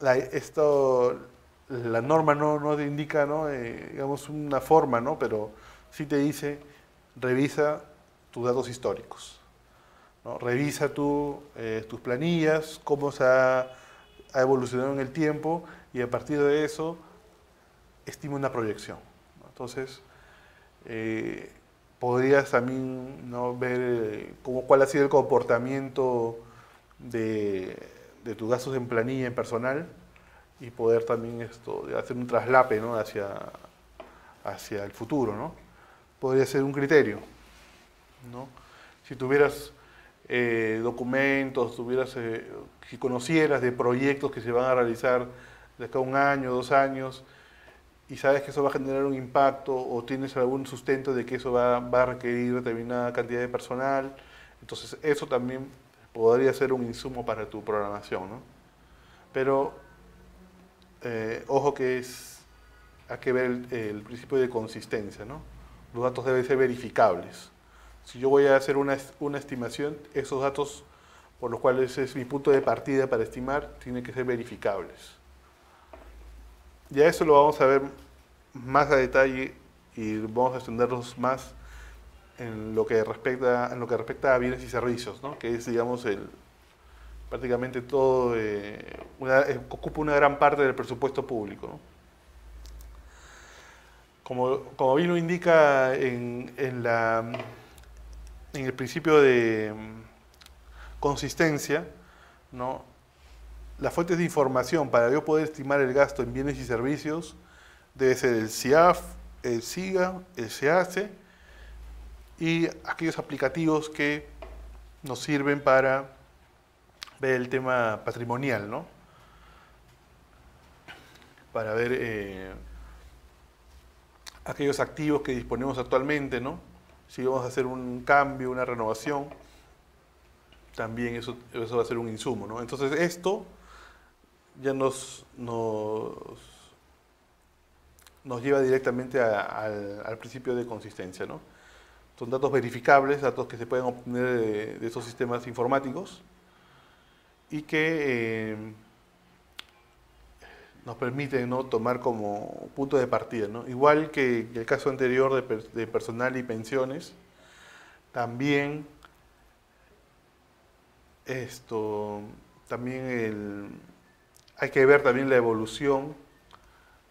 la norma no te indica, ¿no?, digamos, una forma, ¿no?, pero sí te dice, revisa tus datos históricos, ¿no? Revisa tus planillas, cómo se ha evolucionado en el tiempo, y a partir de eso estima una proyección, ¿no? Entonces, podrías también, ¿no?, ver cuál ha sido el comportamiento de tus gastos en planilla, en personal, y poder también hacer un traslape, ¿no?, hacia el futuro, ¿no? Podría ser un criterio, ¿no? Si tuvieras documentos, si conocieras de proyectos que se van a realizar de acá a 1 año, 2 años, y sabes que eso va a generar un impacto, o tienes algún sustento de que eso va a requerir determinada cantidad de personal, entonces eso también podría ser un insumo para tu programación, ¿no? Pero ojo que hay que ver el principio de consistencia, ¿no? los datos deben ser verificables. Si yo voy a hacer una estimación, esos datos por los cuales es mi punto de partida para estimar, tienen que ser verificables. Ya eso lo vamos a ver más a detalle y vamos a extendernos más en lo que respecta a bienes y servicios, ¿no? Que es, digamos, prácticamente todo, ocupa una gran parte del presupuesto público, ¿no? Como bien lo indica en el principio de consistencia, ¿no? Las fuentes de información para yo poder estimar el gasto en bienes y servicios debe ser el CIAF, el SIGA, el SEACE y aquellos aplicativos que nos sirven para ver el tema patrimonial, ¿no? Para ver aquellos activos que disponemos actualmente, ¿no? Si vamos a hacer un cambio, una renovación, también eso va a ser un insumo, ¿no? Entonces esto ya nos lleva directamente al principio de consistencia, ¿no? Son datos verificables, datos que se pueden obtener de estos sistemas informáticos y que nos permiten, ¿no?, tomar como punto de partida, ¿no? Igual que el caso anterior de personal y pensiones, también hay que ver también la evolución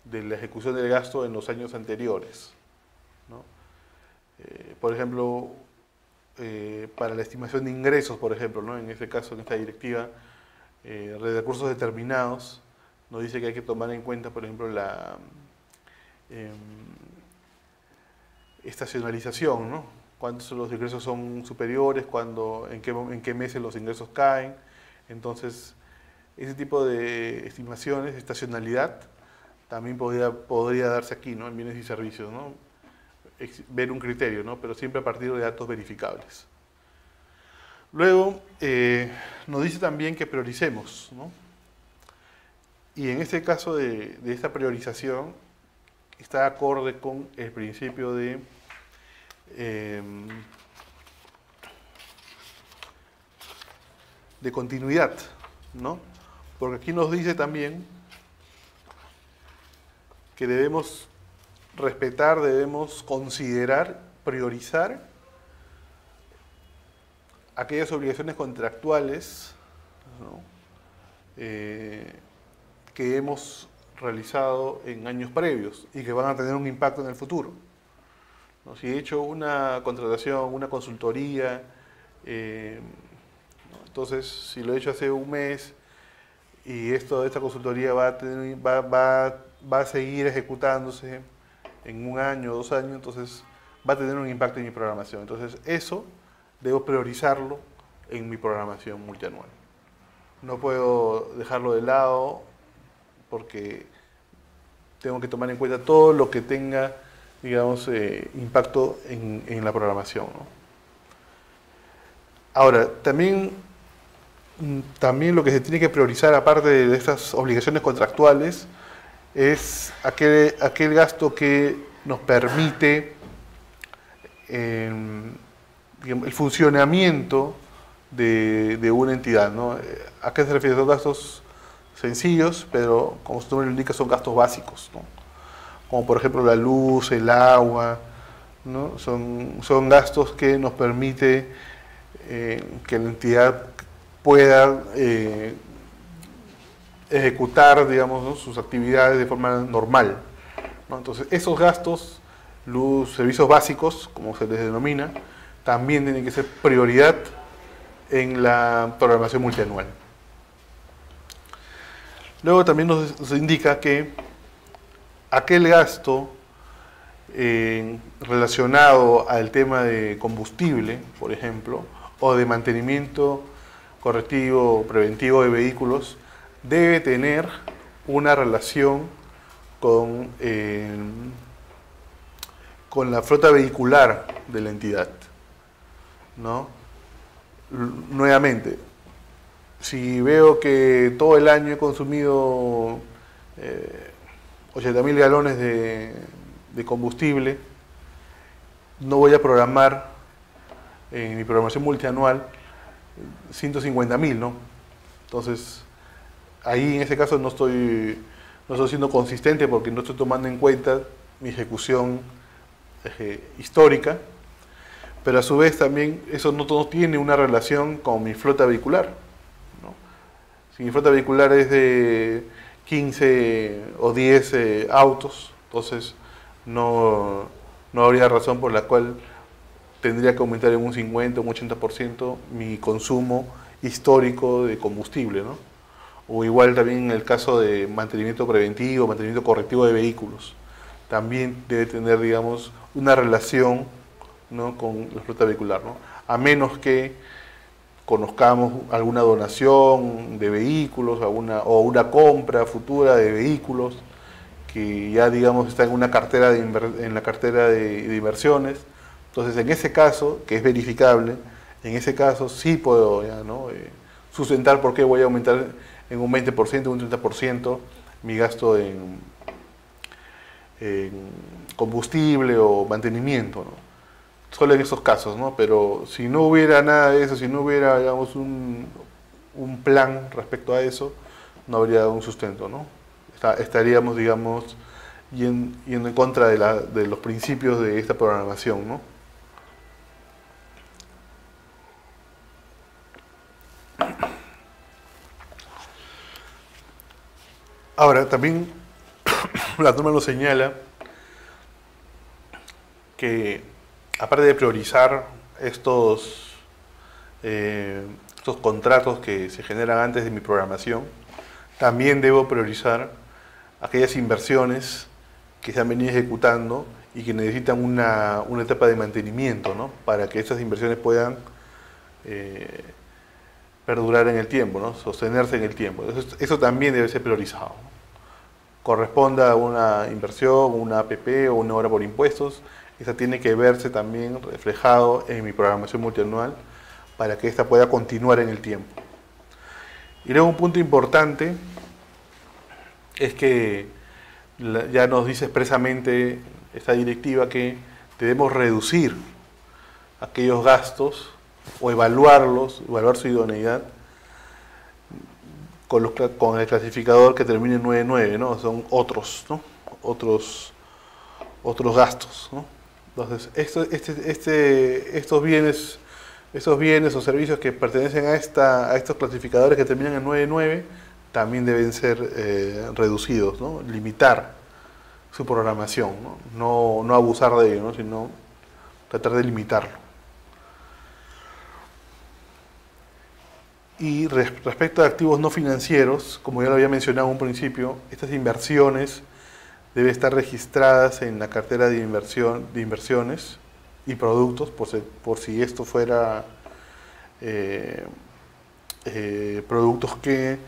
de la ejecución del gasto en los años anteriores, ¿no? Por ejemplo, para la estimación de ingresos, por ejemplo, ¿no?, en este caso, en esta directiva de recursos determinados, nos dice que hay que tomar en cuenta, por ejemplo, la estacionalización, ¿no? Cuántos los ingresos son superiores, en qué meses los ingresos caen. Entonces, ese tipo de estimaciones, estacionalidad, también podría darse aquí, ¿no?, en bienes y servicios, ¿no? Ver un criterio, ¿no?, pero siempre a partir de datos verificables. Luego, nos dice también que prioricemos, ¿no? Y en este caso de esta priorización, está acorde con el principio de continuidad, ¿no? Porque aquí nos dice también que debemos respetar, debemos considerar, priorizar aquellas obligaciones contractuales, ¿no?, que hemos realizado en años previos y que van a tener un impacto en el futuro, ¿no? Si he hecho una contratación, una consultoría, ¿no?, entonces si lo he hecho hace un mes y esta consultoría va a seguir ejecutándose en un año o 2 años, entonces va a tener un impacto en mi programación. Entonces eso debo priorizarlo en mi programación multianual. No puedo dejarlo de lado porque tengo que tomar en cuenta todo lo que tenga, digamos, impacto en la programación, ¿no? Ahora, también lo que se tiene que priorizar, aparte de estas obligaciones contractuales, es aquel gasto que nos permite digamos, el funcionamiento de una entidad, ¿no? ¿A qué se refiere? Son gastos sencillos, pero como su nombre lo indica, son gastos básicos, ¿no? Como por ejemplo la luz, el agua, ¿no? Son gastos que nos permite que la entidad pueda ejecutar, digamos, ¿no?, sus actividades de forma normal, ¿no? Entonces, esos gastos, luz, servicios básicos, como se les denomina, también tienen que ser prioridad en la programación multianual. Luego también nos indica que aquel gasto relacionado al tema de combustible, por ejemplo, o de mantenimiento correctivo o preventivo de vehículos, debe tener una relación con la flota vehicular de la entidad, ¿no? Nuevamente, si veo que todo el año he consumido 80.000 galones de combustible no voy a programar en mi programación multianual 150.000, ¿no? Entonces, ahí en ese caso no estoy siendo consistente porque no estoy tomando en cuenta mi ejecución histórica, pero a su vez también eso no tiene una relación con mi flota vehicular, ¿no? Si mi flota vehicular es de 15 o 10 autos, entonces no habría razón por la cual tendría que aumentar en un 50 o un 80% mi consumo histórico de combustible, ¿no? O igual también en el caso de mantenimiento preventivo, mantenimiento correctivo de vehículos. También debe tener, digamos, una relación, ¿no?, con la flota vehicular, ¿no? A menos que conozcamos alguna donación de vehículos o una compra futura de vehículos que ya, digamos, está en una cartera en la cartera de inversiones. Entonces, en ese caso, que es verificable, en ese caso sí puedo ya, ¿no?, sustentar por qué voy a aumentar en un 20%, un 30% mi gasto en combustible o mantenimiento, ¿no? Solo en esos casos, ¿no? Pero si no hubiera nada de eso, si no hubiera, digamos, un plan respecto a eso, no habría un sustento, ¿no? Estaríamos, digamos, yendo en contra de los principios de esta programación, ¿no? Ahora, también la norma nos señala que, aparte de priorizar estos contratos que se generan antes de mi programación, también debo priorizar aquellas inversiones que se han venido ejecutando y que necesitan una etapa de mantenimiento, ¿no?, para que estas inversiones puedan perdurar en el tiempo, ¿no?, sostenerse en el tiempo. Entonces, eso también debe ser priorizado, ¿no? Corresponda a una inversión, una APP o una obra por impuestos, esa tiene que verse también reflejado en mi programación multianual para que ésta pueda continuar en el tiempo. Y luego un punto importante es que ya nos dice expresamente esta directiva que debemos reducir aquellos gastos o evaluar su idoneidad con el clasificador que termine en 99, ¿no? Son otros, ¿no?, otros gastos, ¿no? Entonces, estos bienes o servicios que pertenecen a estos clasificadores que terminan en 99 también deben ser reducidos, ¿no? Limitar su programación, no abusar de ello, ¿no?, sino tratar de limitarlo. Y respecto a activos no financieros, como ya lo había mencionado en un principio, estas inversiones deben estar registradas en la cartera de inversiones y productos, por si esto fuera productos que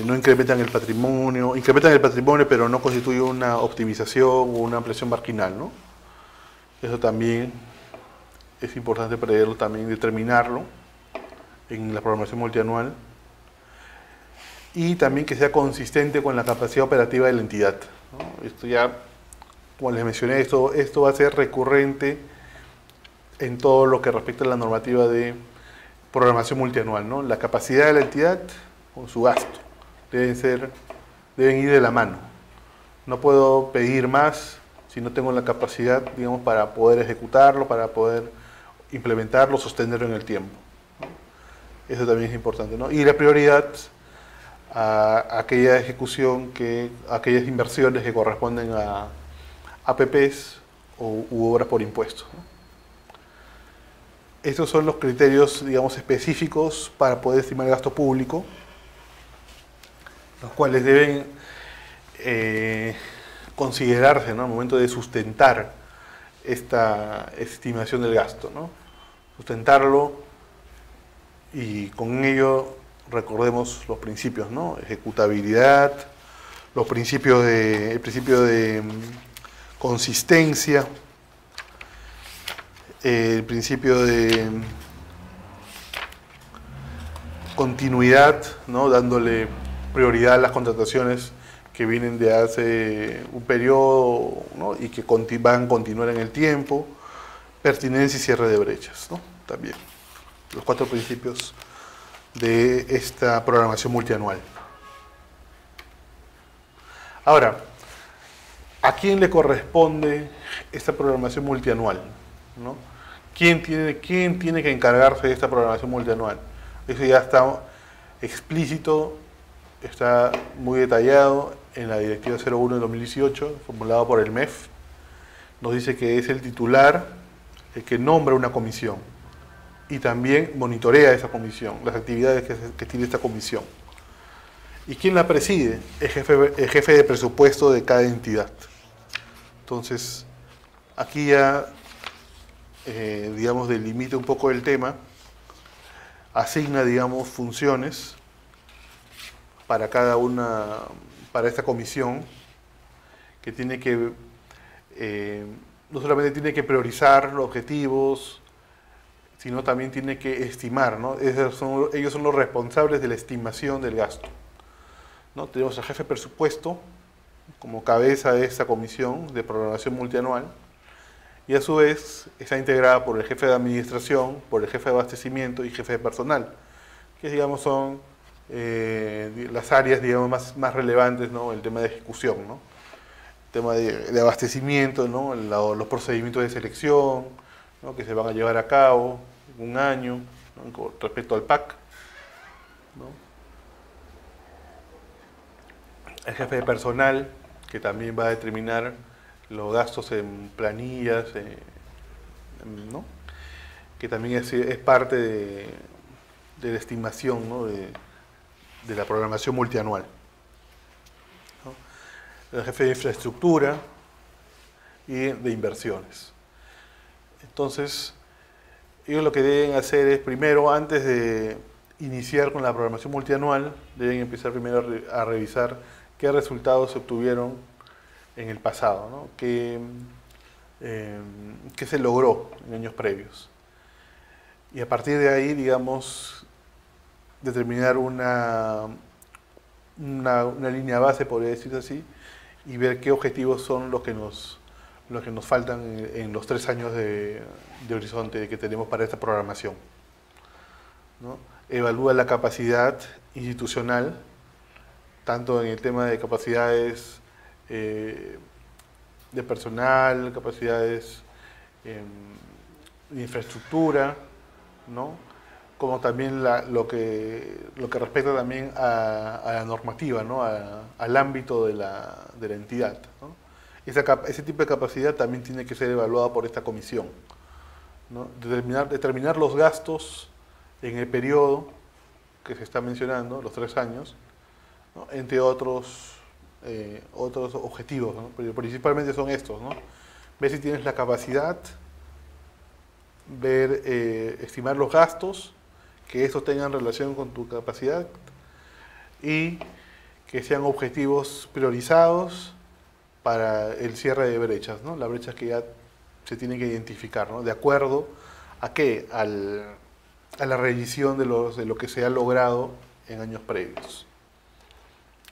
no incrementan el patrimonio pero no constituye una optimización o una ampliación marginal, ¿no? Eso también es importante preverlo, también determinarlo en la programación multianual, y también que sea consistente con la capacidad operativa de la entidad, ¿no? Esto ya, como les mencioné, esto va a ser recurrente en todo lo que respecta a la normativa de programación multianual, ¿no? La capacidad de la entidad con su gasto deben ir de la mano. No puedo pedir más si no tengo la capacidad, digamos, para poder ejecutarlo, para poder implementarlo, sostenerlo en el tiempo, ¿no? Eso también es importante, ¿no? Y la prioridad a aquella ejecución, aquellas inversiones que corresponden a APPs u obras por impuestos, ¿no? Estos son los criterios, digamos, específicos para poder estimar el gasto público, los cuales deben considerarse, ¿no?, al momento de sustentar esta estimación del gasto, ¿no? Sustentarlo, y con ello recordemos los principios, ¿no? Ejecutabilidad, el principio de consistencia, el principio de continuidad, ¿no?, dándole prioridad a las contrataciones que vienen de hace un periodo, ¿no? Y que van a continuar en el tiempo, pertinencia y cierre de brechas, ¿no? También los 4 principios de esta programación multianual. Ahora, ¿a quién le corresponde esta programación multianual, ¿no? ¿Quién tiene que encargarse de esta programación multianual? Eso ya está explícito, está muy detallado en la Directiva 01 de 2018, formulado por el MEF. Nos dice que es el titular el que nombra una comisión y también monitorea esa comisión, las actividades que tiene esta comisión. ¿Y quién la preside? El jefe de presupuesto de cada entidad. Entonces, aquí ya, digamos, delimita un poco el tema, asigna, digamos, funciones para cada una, para esta comisión, que tiene que, no solamente tiene que priorizar los objetivos, sino también tiene que estimar, ¿no? Ellos son los responsables de la estimación del gasto, ¿no? Tenemos al jefe de presupuesto como cabeza de esta comisión de programación multianual, y a su vez está integrada por el jefe de administración, por el jefe de abastecimiento y jefe de personal, que digamos son las áreas, digamos, más relevantes, ¿no? El tema de ejecución, ¿no? El tema de abastecimiento, ¿no? Los procedimientos de selección, ¿no? Que se van a llevar a cabo en un año, ¿no? Con respecto al PAC, ¿no? El jefe de personal, que también va a determinar los gastos en planillas, ¿no? Que también es parte de la estimación, ¿no? de la programación multianual, ¿no? El jefe de infraestructura y de inversiones. Entonces, ellos lo que deben hacer es, primero, antes de iniciar con la programación multianual, deben empezar primero a revisar qué resultados se obtuvieron en el pasado, ¿no? ¿Qué se logró en años previos? Y a partir de ahí, digamos, determinar una línea base, podría decirse así, y ver qué objetivos son los que nos faltan en los 3 años de horizonte que tenemos para esta programación, ¿no? Evalúa la capacidad institucional, tanto en el tema de capacidades de personal, capacidades de infraestructura, ¿no? Como también lo que respecta también a la normativa, ¿no? Al ámbito de la entidad, ¿no? Ese tipo de capacidad también tiene que ser evaluada por esta comisión, ¿no? Determinar los gastos en el periodo que se está mencionando, los 3 años, ¿no? Entre otros objetivos, ¿no? Pero principalmente son estos, ¿no? Ver si tienes la capacidad, estimar los gastos, que estos tengan relación con tu capacidad y que sean objetivos priorizados para el cierre de brechas, ¿no? Las brechas que ya se tienen que identificar, ¿no? De acuerdo a qué, a la revisión de lo que se ha logrado en años previos.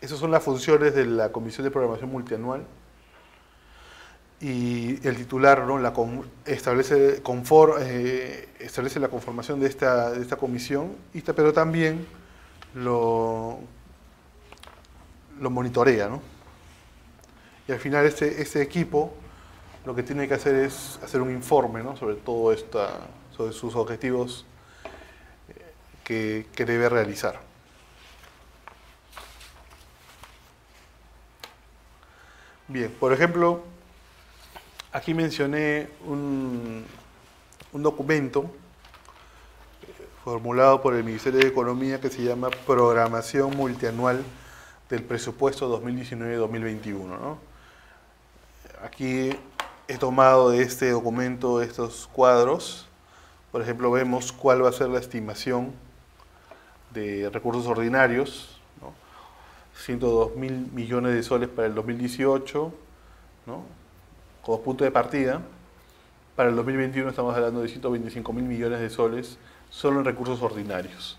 Esas son las funciones de la Comisión de Programación Multianual, y el titular, ¿no? establece la conformación de esta comisión, pero también lo monitorea, ¿no? Y al final este equipo lo que tiene que hacer es hacer un informe, ¿no? Sobre todo sobre sus objetivos que debe realizar. Bien, por ejemplo, aquí mencioné un documento formulado por el Ministerio de Economía que se llama Programación Multianual del Presupuesto 2019-2021, ¿no? Aquí he tomado de este documento estos cuadros. Por ejemplo, vemos cuál va a ser la estimación de recursos ordinarios, ¿no? 102.000 millones de soles para el 2018, ¿no? Como punto de partida. Para el 2021 estamos hablando de 125.000 millones de soles solo en recursos ordinarios.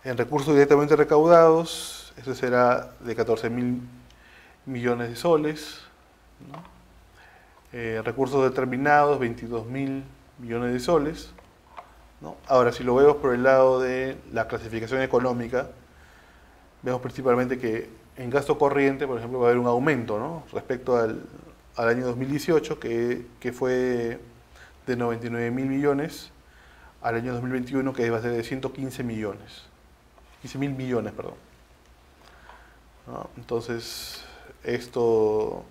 En recursos directamente recaudados, eso será de 14.000 millones de soles, ¿no? Recursos determinados, 22.000 millones de soles, ¿no? Ahora, si lo vemos por el lado de la clasificación económica, vemos principalmente que en gasto corriente, por ejemplo, va a haber un aumento, ¿no? Respecto al año 2018, que fue de 99.000 millones, al año 2021, que va a ser de 115 millones. 15.000 millones, perdón. ¿No? Entonces, esto,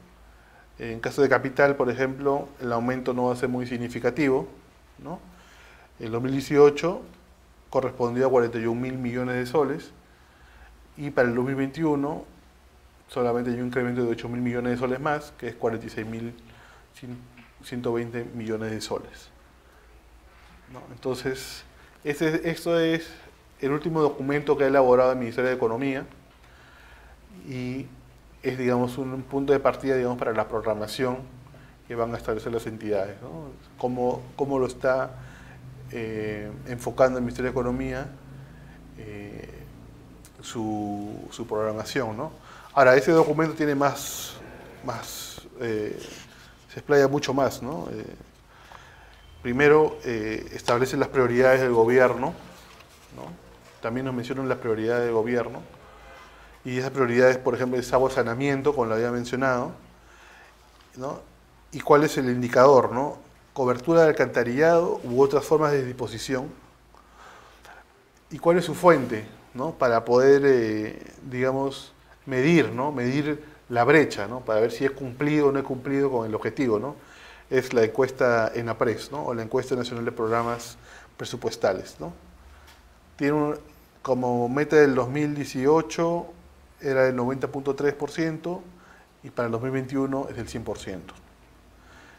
en caso de capital, por ejemplo, el aumento no va a ser muy significativo, ¿no? El 2018 correspondió a 41.000 millones de soles, y para el 2021 solamente hay un incremento de 8.000 millones de soles más, que es 46.120 millones de soles, ¿no? Entonces, esto es el último documento que ha elaborado el Ministerio de Economía y es, digamos, un punto de partida, digamos, para la programación que van a establecer las entidades, ¿no? Cómo lo está enfocando el Ministerio de Economía su programación, ¿no? Ahora, ese documento tiene se explaya mucho más, ¿no? Primero, establece las prioridades del gobierno, ¿no? También nos mencionan las prioridades del gobierno, y esas prioridades, por ejemplo, es agua, saneamiento, como lo había mencionado, ¿no? Y cuál es el indicador, ¿no? Cobertura de alcantarillado u otras formas de disposición, y cuál es su fuente, ¿no? Para poder, digamos, medir, ¿no? Medir la brecha, ¿no? Para ver si es cumplido o no es cumplido con el objetivo, ¿no? Es la encuesta ENAPRES, ¿no? O la encuesta nacional de programas presupuestales, ¿no? Tiene como meta del 2018 era del 90.3% y para el 2021 es del 100%.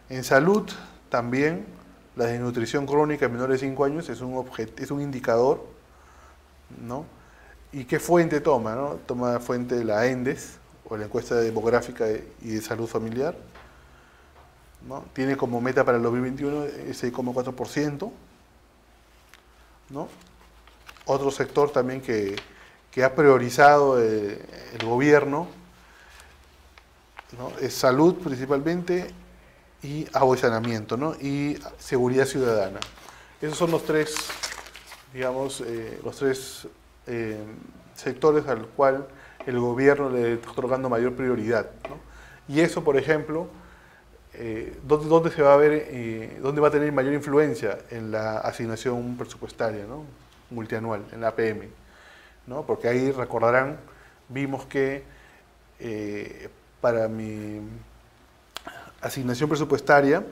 En salud también la desnutrición crónica en menores de 5 años es un indicador, ¿no? ¿Y qué fuente toma, no? Toma fuente de la ENDES, o la encuesta demográfica y de salud familiar, ¿no? Tiene como meta para el 2021 el 6,4%, ¿no? Otro sector también que ha priorizado el gobierno, ¿no? Es salud principalmente, y agua y saneamiento, ¿no? Y seguridad ciudadana. Esos son los tres, digamos, sectores al cual el gobierno le está otorgando mayor prioridad, ¿no? Y eso, por ejemplo, ¿dónde se va a ver, dónde va a tener mayor influencia? En la asignación presupuestaria, ¿no? Multianual, en la APM, ¿no? Porque ahí, recordarán, vimos que para mi asignación presupuestaria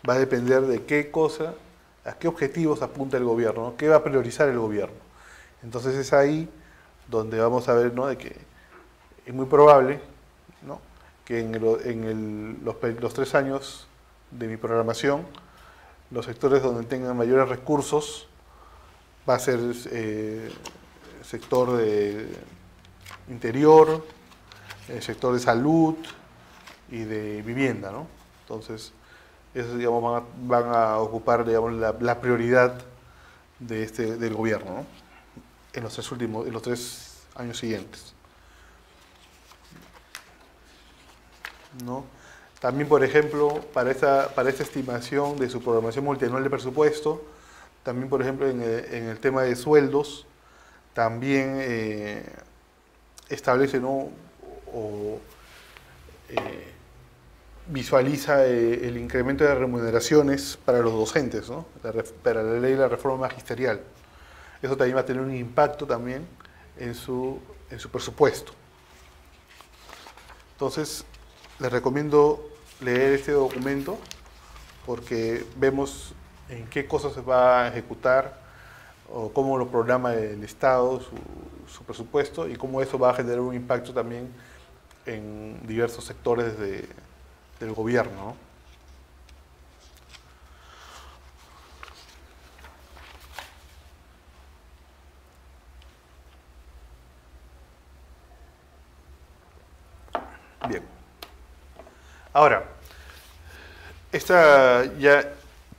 va a depender de qué cosa, a qué objetivos apunta el gobierno, ¿no? Qué va a priorizar el gobierno. Entonces es ahí donde vamos a ver, ¿no? De que es muy probable, ¿no? Que los 3 años de mi programación, los sectores donde tengan mayores recursos va a ser sector de interior, el sector de salud y de vivienda, ¿no? Entonces, esos, digamos, van a ocupar, digamos, la prioridad del gobierno, ¿no? En los 3 años siguientes, ¿no? También, por ejemplo, para esta estimación de su programación multianual de presupuesto, también, por ejemplo, en el tema de sueldos, también establece, ¿no? Visualiza el incremento de remuneraciones para los docentes, ¿no? Para la ley de la reforma magisterial. Eso también va a tener un impacto también en su presupuesto. Entonces, les recomiendo leer este documento porque vemos en qué cosas se va a ejecutar o cómo lo programa el Estado, su presupuesto, y cómo eso va a generar un impacto también en diversos sectores del gobierno, ¿no? Bien. Ahora, ya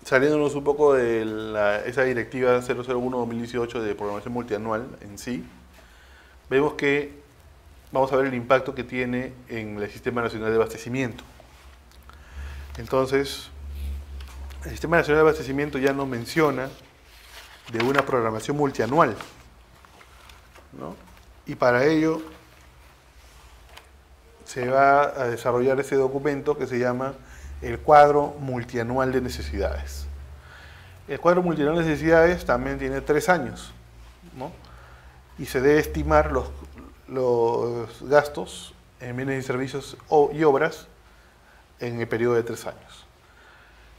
saliéndonos un poco de esa directiva 001-2018 de programación multianual en sí, vemos que vamos a ver el impacto que tiene en el Sistema Nacional de Abastecimiento. Entonces, el Sistema Nacional de Abastecimiento ya nos menciona de una programación multianual, ¿no? Y para ello se va a desarrollar ese documento que se llama el Cuadro Multianual de Necesidades. El Cuadro Multianual de Necesidades también tiene 3 años, ¿no? Y se debe estimar los gastos en bienes y servicios y obras en el periodo de 3 años.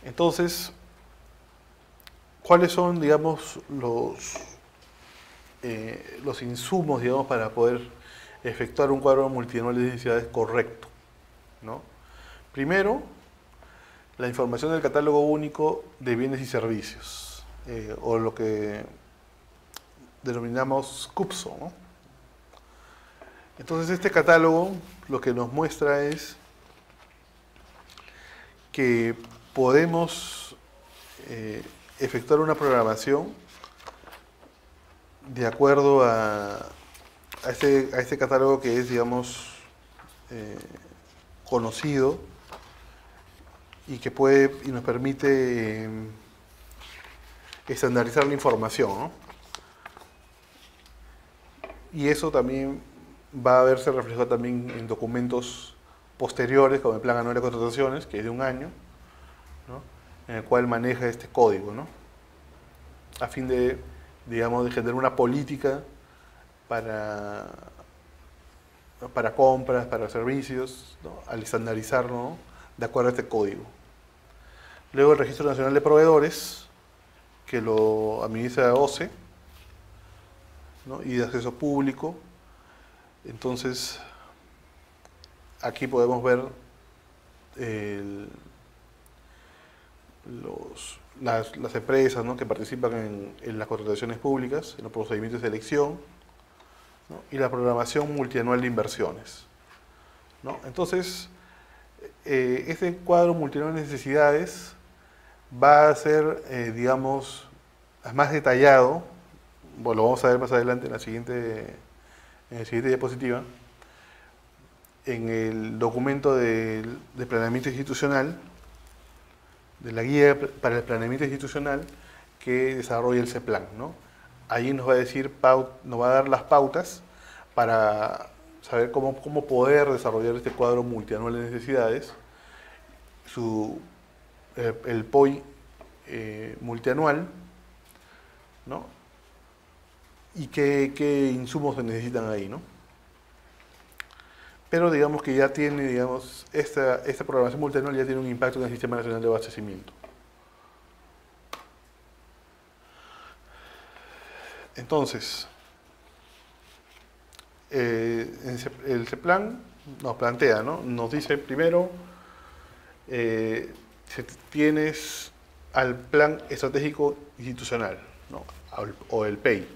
Entonces, ¿cuáles son, digamos, los insumos, digamos, para poder efectuar un cuadro multianual de necesidades correcto, ¿no? Primero, la información del catálogo único de bienes y servicios, o lo que denominamos CUPSO, ¿no? Entonces, este catálogo lo que nos muestra es que podemos efectuar una programación de acuerdo a este catálogo que es, digamos, conocido y que nos permite estandarizar la información, ¿no? Y eso también va a verse reflejado también en documentos posteriores, como el Plan Anual de Contrataciones, que es de 1 año, ¿no? En el cual maneja este código, ¿no? A fin de, digamos, de generar una política para compras, para servicios, ¿no? Al estandarizarlo, ¿no? De acuerdo a este código. Luego el Registro Nacional de Proveedores, que lo administra OCE, ¿no? Y de acceso público. Entonces, aquí podemos ver las empresas, ¿no? Que participan en las contrataciones públicas, en los procedimientos de selección, ¿no? Y la programación multianual de inversiones, ¿no? Entonces, este cuadro multianual de necesidades va a ser, digamos, más detallado. Bueno, lo vamos a ver más adelante en la siguiente diapositiva, en el documento de planeamiento institucional, de la guía para el planeamiento institucional que desarrolla el CEPLAN, ¿no? Ahí nos va a decir, nos va a dar las pautas para saber cómo poder desarrollar este cuadro multianual de necesidades, el POI multianual, ¿no? Y qué insumos se necesitan ahí, ¿no? Pero digamos que ya tiene, digamos, esta programación multianual ya tiene un impacto en el Sistema Nacional de Abastecimiento. Entonces, el CEPLAN nos plantea, ¿no? Nos dice primero, tienes al Plan Estratégico Institucional, ¿no? O el PEI.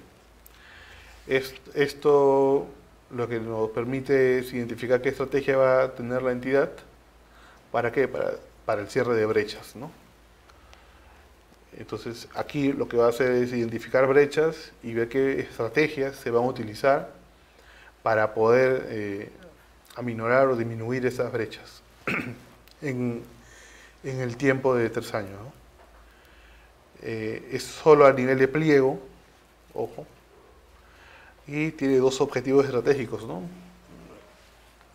Esto lo que nos permite es identificar qué estrategia va a tener la entidad. ¿Para qué? Para el cierre de brechas, ¿no? Entonces, aquí lo que va a hacer es identificar brechas y ver qué estrategias se van a utilizar para poder aminorar o disminuir esas brechas en el tiempo de 3 años, ¿no? Es solo a nivel de pliego, ojo, y tiene 2 objetivos estratégicos, ¿no?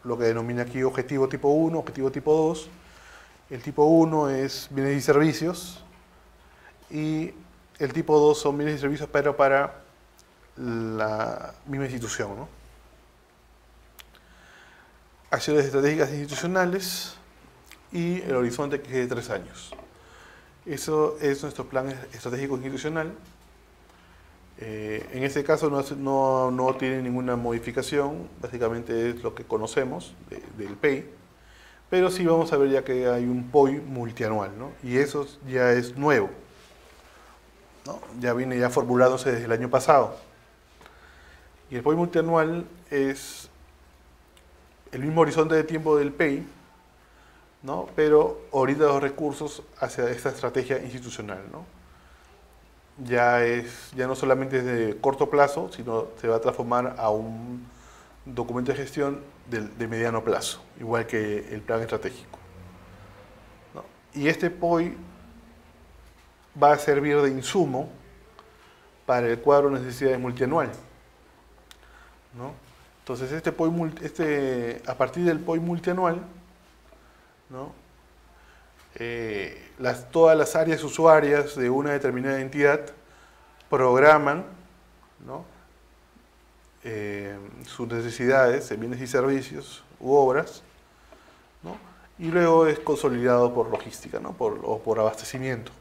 Lo que denomina aquí objetivo tipo 1, objetivo tipo 2. El tipo 1 es bienes y servicios, y el tipo 2 son bienes y servicios, pero para la misma institución, ¿no? Acciones estratégicas institucionales y el horizonte que es de 3 años. Eso es nuestro plan estratégico institucional. En este caso no tiene ninguna modificación, básicamente es lo que conocemos del PEI, pero sí vamos a ver ya que hay un POI multianual, ¿no? Y eso ya es nuevo, ¿no? Ya viene ya formulándose desde el año pasado. Y el POI multianual es el mismo horizonte de tiempo del PEI, ¿no? Pero ahorita los recursos hacia esta estrategia institucional, ¿no? Ya no solamente es de corto plazo, sino se va a transformar a un documento de gestión de mediano plazo, igual que el plan estratégico, ¿no? Y este POI va a servir de insumo para el cuadro de necesidades multianual, ¿no? Entonces, a partir del POI multianual, ¿no? Todas las áreas usuarias de una determinada entidad programan, ¿no? Sus necesidades de bienes y servicios u obras, ¿no? Y luego es consolidado por logística, ¿no? O por abastecimiento.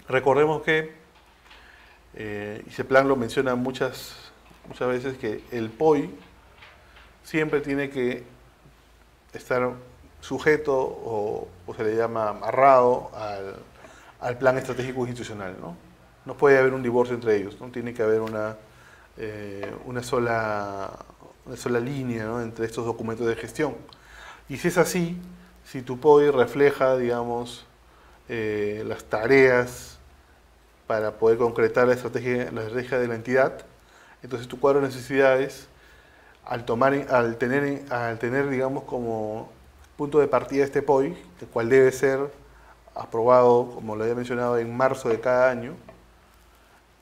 Recordemos que, y ese plan lo menciona muchas veces, que el POI siempre tiene que estar sujeto o se le llama amarrado al plan estratégico institucional, ¿no? No puede haber un divorcio entre ellos, ¿no? Tiene que haber una sola línea, ¿no? Entre estos documentos de gestión. Y si es así, si tu POI refleja, digamos, las tareas para poder concretar la estrategia de la entidad, entonces tu cuadro de necesidades, al tener, digamos, como punto de partida este POI, el cual debe ser aprobado, como lo había mencionado, en marzo de cada año,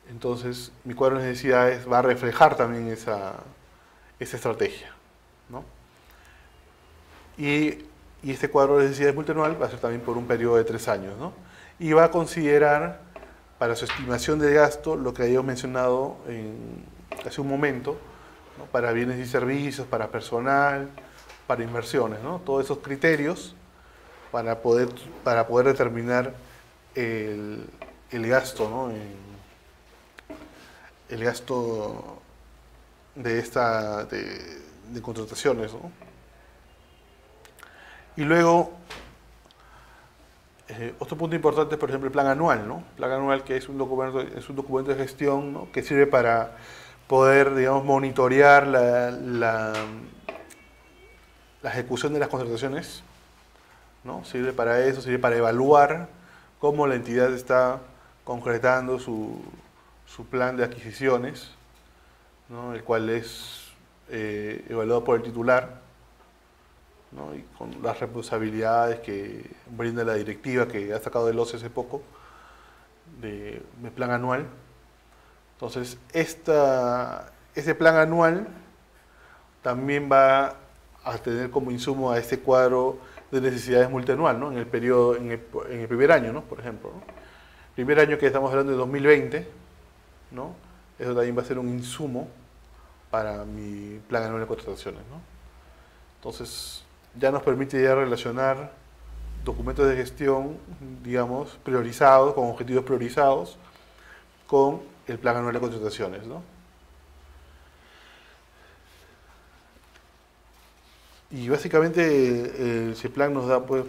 entonces mi cuadro de necesidades va a reflejar también esa estrategia, ¿no? Y este cuadro de necesidades multianual va a ser también por un periodo de 3 años, ¿no? Y va a considerar para su estimación de gasto lo que habíamos mencionado hace un momento, ¿no? Para bienes y servicios, para personal, para inversiones, ¿no? Todos esos criterios para poder determinar el gasto, ¿no? El gasto de contrataciones, ¿no? Y luego, otro punto importante es, por ejemplo, el plan anual, ¿no? Plan anual, que es un documento de gestión, ¿no? Que sirve para poder, digamos, monitorear la ejecución de las contrataciones, ¿no? Sirve para eso, sirve para evaluar cómo la entidad está concretando su plan de adquisiciones, ¿no? El cual es evaluado por el titular, ¿no? Y con las responsabilidades que brinda la directiva que ha sacado del OCE hace poco, de plan anual. Entonces, ese plan anual también va a tener como insumo a este cuadro de necesidades multianual, ¿no? En el primer año, ¿no? Por ejemplo, ¿no? Primer año que estamos hablando de 2020, ¿no? Eso también va a ser un insumo para mi plan anual de contrataciones, ¿no? Entonces, ya nos permite ya relacionar documentos de gestión, digamos, priorizados, con objetivos priorizados, con el plan anual de contrataciones, ¿no? Y básicamente ese plan nos da, pues,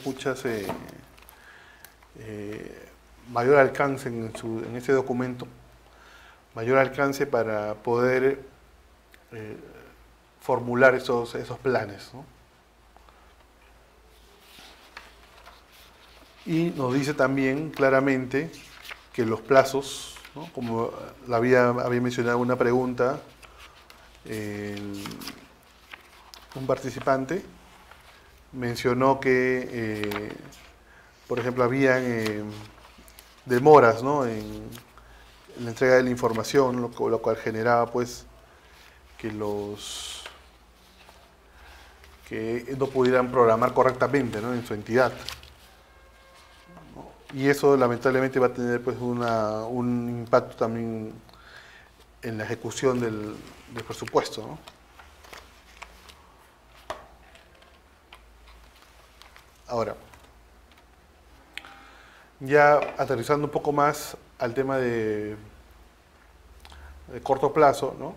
mayor alcance en ese documento, mayor alcance para poder formular esos planes, ¿no? Y nos dice también claramente que los plazos, ¿no? Como había mencionado una pregunta, un participante mencionó que, por ejemplo, habían demoras, ¿no? en la entrega de la información, lo cual generaba, pues, que no pudieran programar correctamente, ¿no? En su entidad. Y eso lamentablemente va a tener, pues, un impacto también en la ejecución del presupuesto, ¿no? Ahora, ya aterrizando un poco más al tema de corto plazo, ¿no?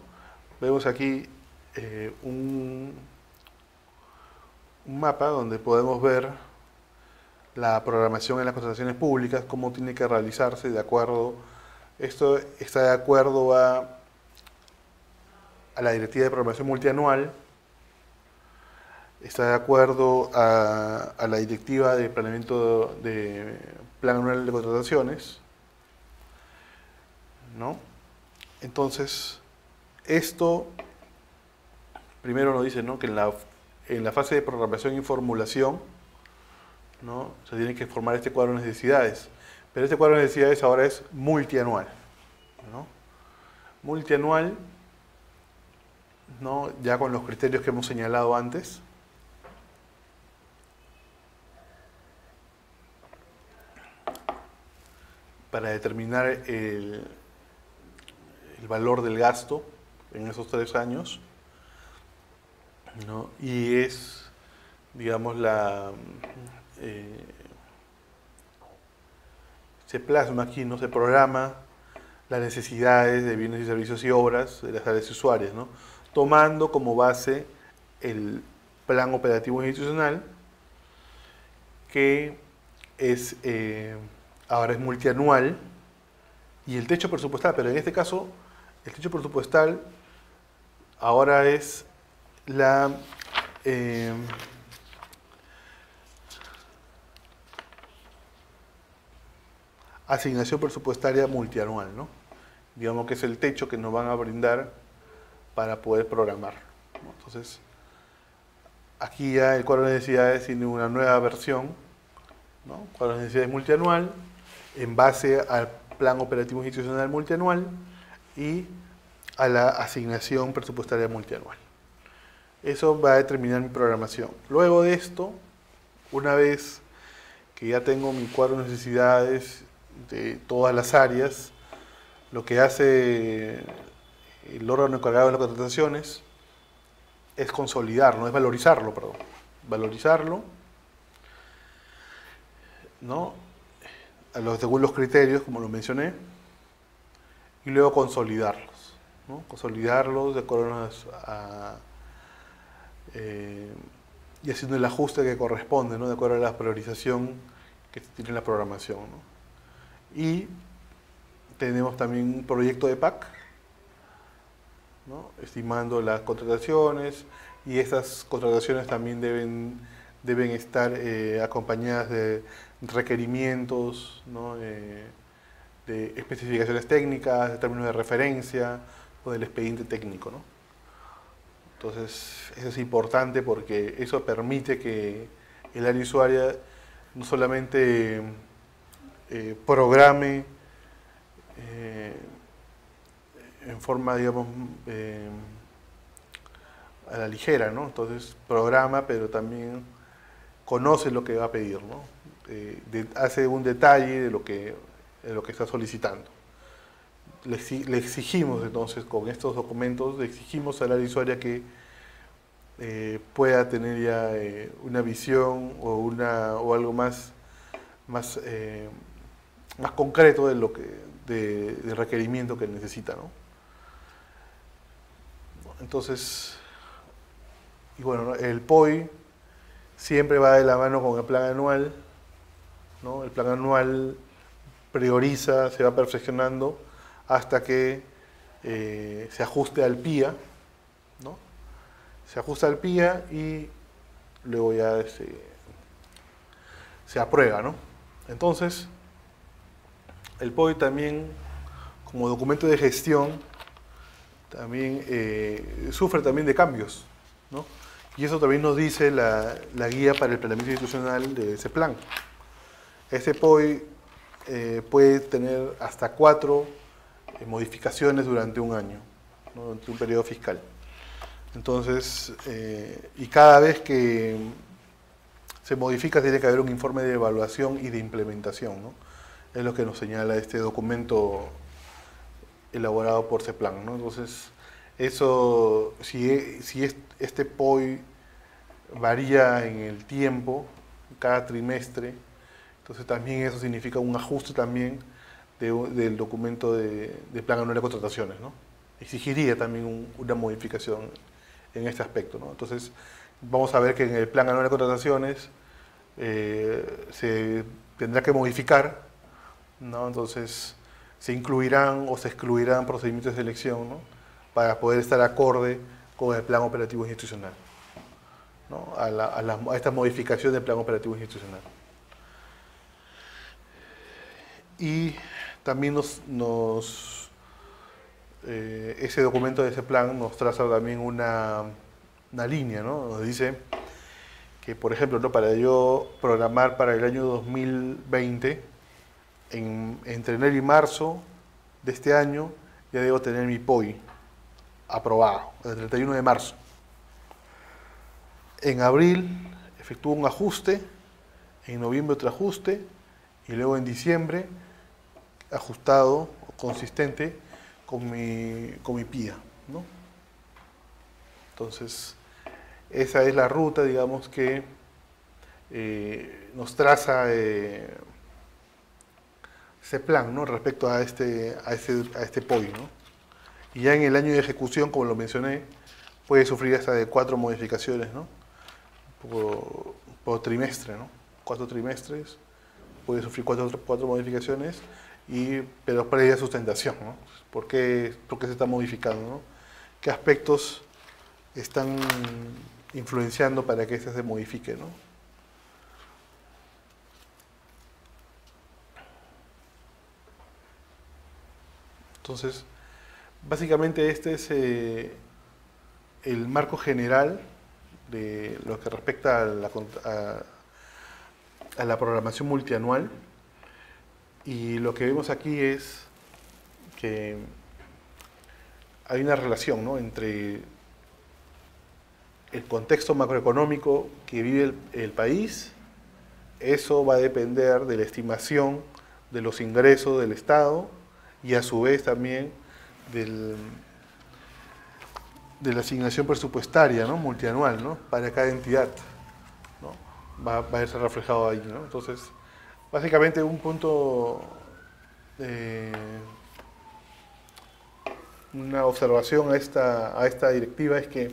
Vemos aquí un mapa donde podemos ver la programación en las contrataciones públicas, cómo tiene que realizarse de acuerdo. Esto está de acuerdo a la Directiva de Programación Multianual, está de acuerdo a la Directiva de Planeamiento de Plan Anual de Contrataciones, ¿no? Entonces, esto primero nos dice, ¿no?, que en la fase de programación y formulación, ¿no?, se tiene que formar este cuadro de necesidades. Pero este cuadro de necesidades ahora es multianual, ¿no? Multianual, ¿no?, ya con los criterios que hemos señalado antes. Para determinar el valor del gasto en esos 3 años, ¿no? Y es, digamos, se plasma aquí, ¿no?, se programa las necesidades de bienes y servicios y obras de las áreas usuarias, ¿no?, tomando como base el plan operativo institucional, que es ahora es multianual, y el techo presupuestal, pero en este caso el techo presupuestal ahora es la asignación presupuestaria multianual, ¿no? Digamos que es el techo que nos van a brindar para poder programar, ¿no? Entonces, aquí ya el cuadro de necesidades tiene una nueva versión, ¿no? Cuadro de necesidades multianual, en base al plan operativo institucional multianual y a la asignación presupuestaria multianual. Eso va a determinar mi programación. Luego de esto, una vez que ya tengo mi cuadro de necesidades de todas las áreas, lo que hace el órgano encargado de las contrataciones es consolidarlo, es valorizarlo, perdón. Valorizarlo, ¿no?, según los criterios, como lo mencioné, y luego consolidarlos, ¿no? Consolidarlos de acuerdo y haciendo el ajuste que corresponde, ¿no?, de acuerdo a la priorización que tiene la programación, ¿no? Y tenemos también un proyecto de PAC, ¿no?, estimando las contrataciones, y esas contrataciones también deben estar acompañadas de requerimientos, ¿no?, de especificaciones técnicas, de términos de referencia o del expediente técnico, ¿no? Entonces, eso es importante porque eso permite que el área usuaria no solamente programe en forma, digamos, a la ligera, ¿no? Entonces, programa, pero también conoce lo que va a pedir, ¿no? Hace un detalle de lo que está solicitando. Le exigimos entonces, con estos documentos, le exigimos al área usuaria que pueda tener ya una visión o algo más concreto de requerimiento que necesita, ¿no? Entonces, y bueno, ¿no?, el POI siempre va de la mano con el plan anual, ¿no? El plan anual prioriza, se va perfeccionando hasta que se ajuste al PIA, ¿no? Se ajusta al PIA y luego ya se aprueba, ¿no? Entonces, el POI también, como documento de gestión, también sufre también de cambios, ¿no? Y eso también nos dice la guía para el planeamiento institucional de ese plan. Ese POI puede tener hasta 4 modificaciones durante un año, ¿no?, durante un periodo fiscal. Entonces, y cada vez que se modifica tiene que haber un informe de evaluación y de implementación, ¿no? Es lo que nos señala este documento elaborado por CEPLAN, ¿no? Entonces, eso, si este POI varía en el tiempo, cada trimestre, entonces también eso significa un ajuste también del documento de plan anual de contrataciones, ¿no? Exigiría también una modificación en este aspecto, ¿no? Entonces, vamos a ver que en el plan anual de contrataciones se tendrá que modificar, ¿no? Entonces, se incluirán o se excluirán procedimientos de selección, ¿no?, para poder estar acorde con el plan operativo institucional, ¿no?, a esta modificación del plan operativo institucional. Y también ese documento de ese plan nos traza también una línea, ¿no? Nos dice que, por ejemplo, ¿no? Para yo programar para el año 2020, entre enero y marzo de este año, ya debo tener mi POI aprobado, el 31 de marzo. En abril efectúo un ajuste, en noviembre otro ajuste, y luego en diciembre ajustado, consistente con mi PIA, ¿no? Entonces, esa es la ruta, digamos, que nos traza ese plan, ¿no? Respecto a este POI, ¿no? Y ya en el año de ejecución, como lo mencioné, puede sufrir hasta de 4 modificaciones, ¿no? Por trimestre, ¿no? 4 trimestres, puede sufrir 4 modificaciones, pero previa sustentación, ¿no? ¿Por qué se está modificando, ¿no? ¿Qué aspectos están influenciando para que este se modifique, ¿no? Entonces, básicamente este es el marco general de lo que respecta a la programación multianual, y lo que vemos aquí es que hay una relación, ¿no? Entre el contexto macroeconómico que vive el país. Eso va a depender de la estimación de los ingresos del Estado y a su vez también de la asignación presupuestaria, ¿no? Multianual, ¿no? Para cada entidad, ¿no? Va a ser reflejado ahí, ¿no? Entonces, básicamente un punto, una observación a esta directiva es que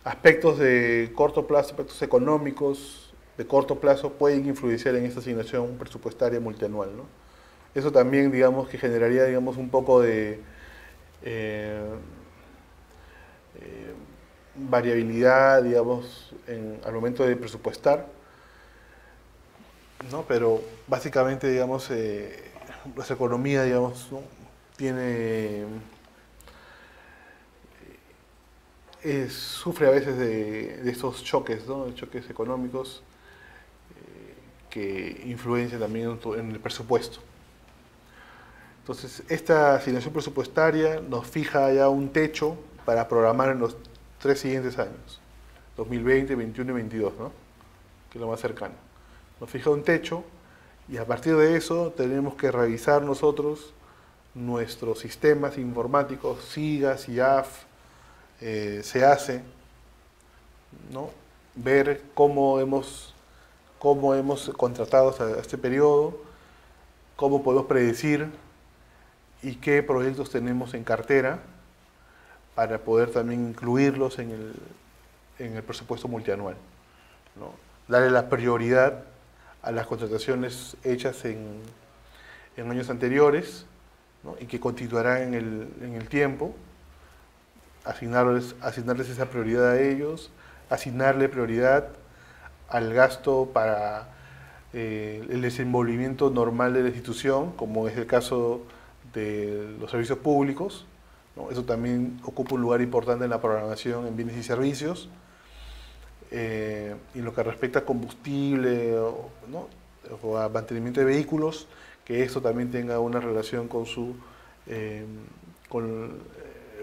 aspectos de corto plazo, aspectos económicos de corto plazo pueden influenciar en esta asignación presupuestaria multianual, ¿no? Eso también, digamos, que generaría, digamos, un poco de variabilidad, digamos, al momento de presupuestar, ¿no? Pero básicamente, digamos, nuestra economía, digamos, ¿no? Sufre a veces de estos choques, ¿no? De choques económicos que influencian también en el presupuesto. Entonces, esta asignación presupuestaria nos fija ya un techo para programar en los 3 siguientes años, 2020, 2021 y 2022, ¿no? Que es lo más cercano. Nos fija un techo y a partir de eso tenemos que revisar nosotros nuestros sistemas informáticos, SIGA, SIAF, SEACE, ¿no? Ver cómo hemos contratado a este periodo, cómo podemos predecir y qué proyectos tenemos en cartera para poder también incluirlos en el presupuesto multianual, ¿no? Darle la prioridad a las contrataciones hechas en años anteriores, ¿no? Y que continuarán en el tiempo, asignarles esa prioridad a ellos, asignarle prioridad al gasto para el desenvolvimiento normal de la institución, como es el caso de los servicios públicos, ¿no? Eso también ocupa un lugar importante en la programación en bienes y servicios. Y en lo que respecta a combustible, ¿no? O a mantenimiento de vehículos, que esto también tenga una relación con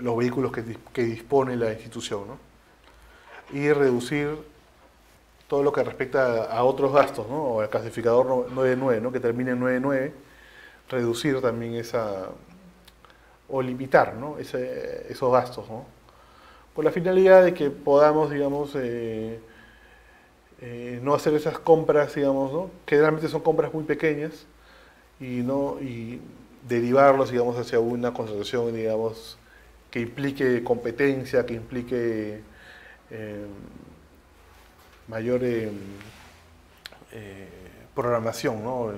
los vehículos que dispone la institución, ¿no? Y reducir todo lo que respecta a otros gastos, ¿no? O al clasificador 99, ¿no? Que termine en 99, reducir también o limitar, ¿no? Esos gastos, ¿no? Con la finalidad de que podamos, digamos, no hacer esas compras, digamos, ¿no? Que generalmente son compras muy pequeñas y derivarlos, digamos, hacia una contratación, digamos, que implique competencia, que implique mayor programación, ¿no?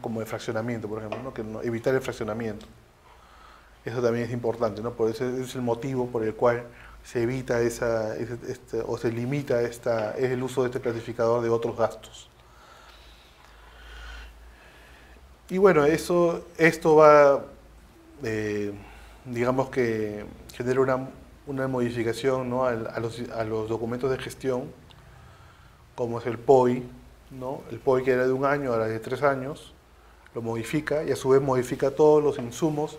Como de fraccionamiento, por ejemplo, ¿no? Evitar el fraccionamiento. Eso también es importante, ¿no? Por eso es el motivo por el cual se evita o se limita el uso de este clasificador de otros gastos. Y bueno, esto va, digamos que genera una modificación, ¿no?, a los documentos de gestión, como es el POI, ¿no? El POI, que era de 1 año, ahora es de 3 años, lo modifica y a su vez modifica todos los insumos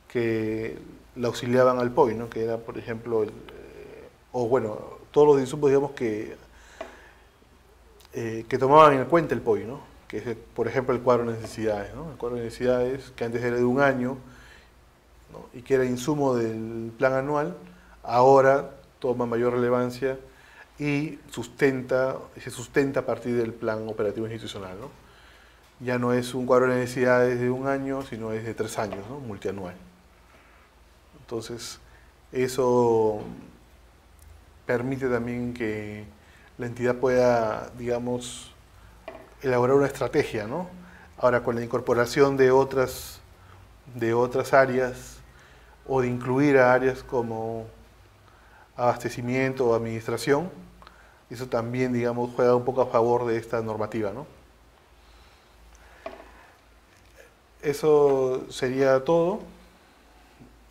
que le auxiliaban al POI, ¿no?, que era, por ejemplo, todos los insumos, digamos, que tomaban en cuenta el POI, ¿no?, que es, por ejemplo, el cuadro de necesidades, ¿no? El cuadro de necesidades, que antes era de 1 año, ¿no?, y que era insumo del plan anual, ahora toma mayor relevancia y se sustenta a partir del plan operativo institucional, ¿no? Ya no es un cuadro de necesidades de 1 año, sino es de 3 años, ¿no?, multianual. Entonces, eso permite también que la entidad pueda, digamos, elaborar una estrategia, ¿no? Ahora, con la incorporación de otras áreas, o de incluir a áreas como abastecimiento o administración, eso también, digamos, juega un poco a favor de esta normativa, ¿no? Eso sería todo.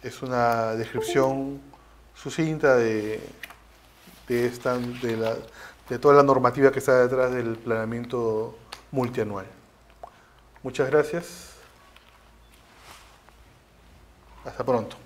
Es una descripción sucinta de toda la normativa que está detrás del planeamiento multianual. Muchas gracias. Hasta pronto.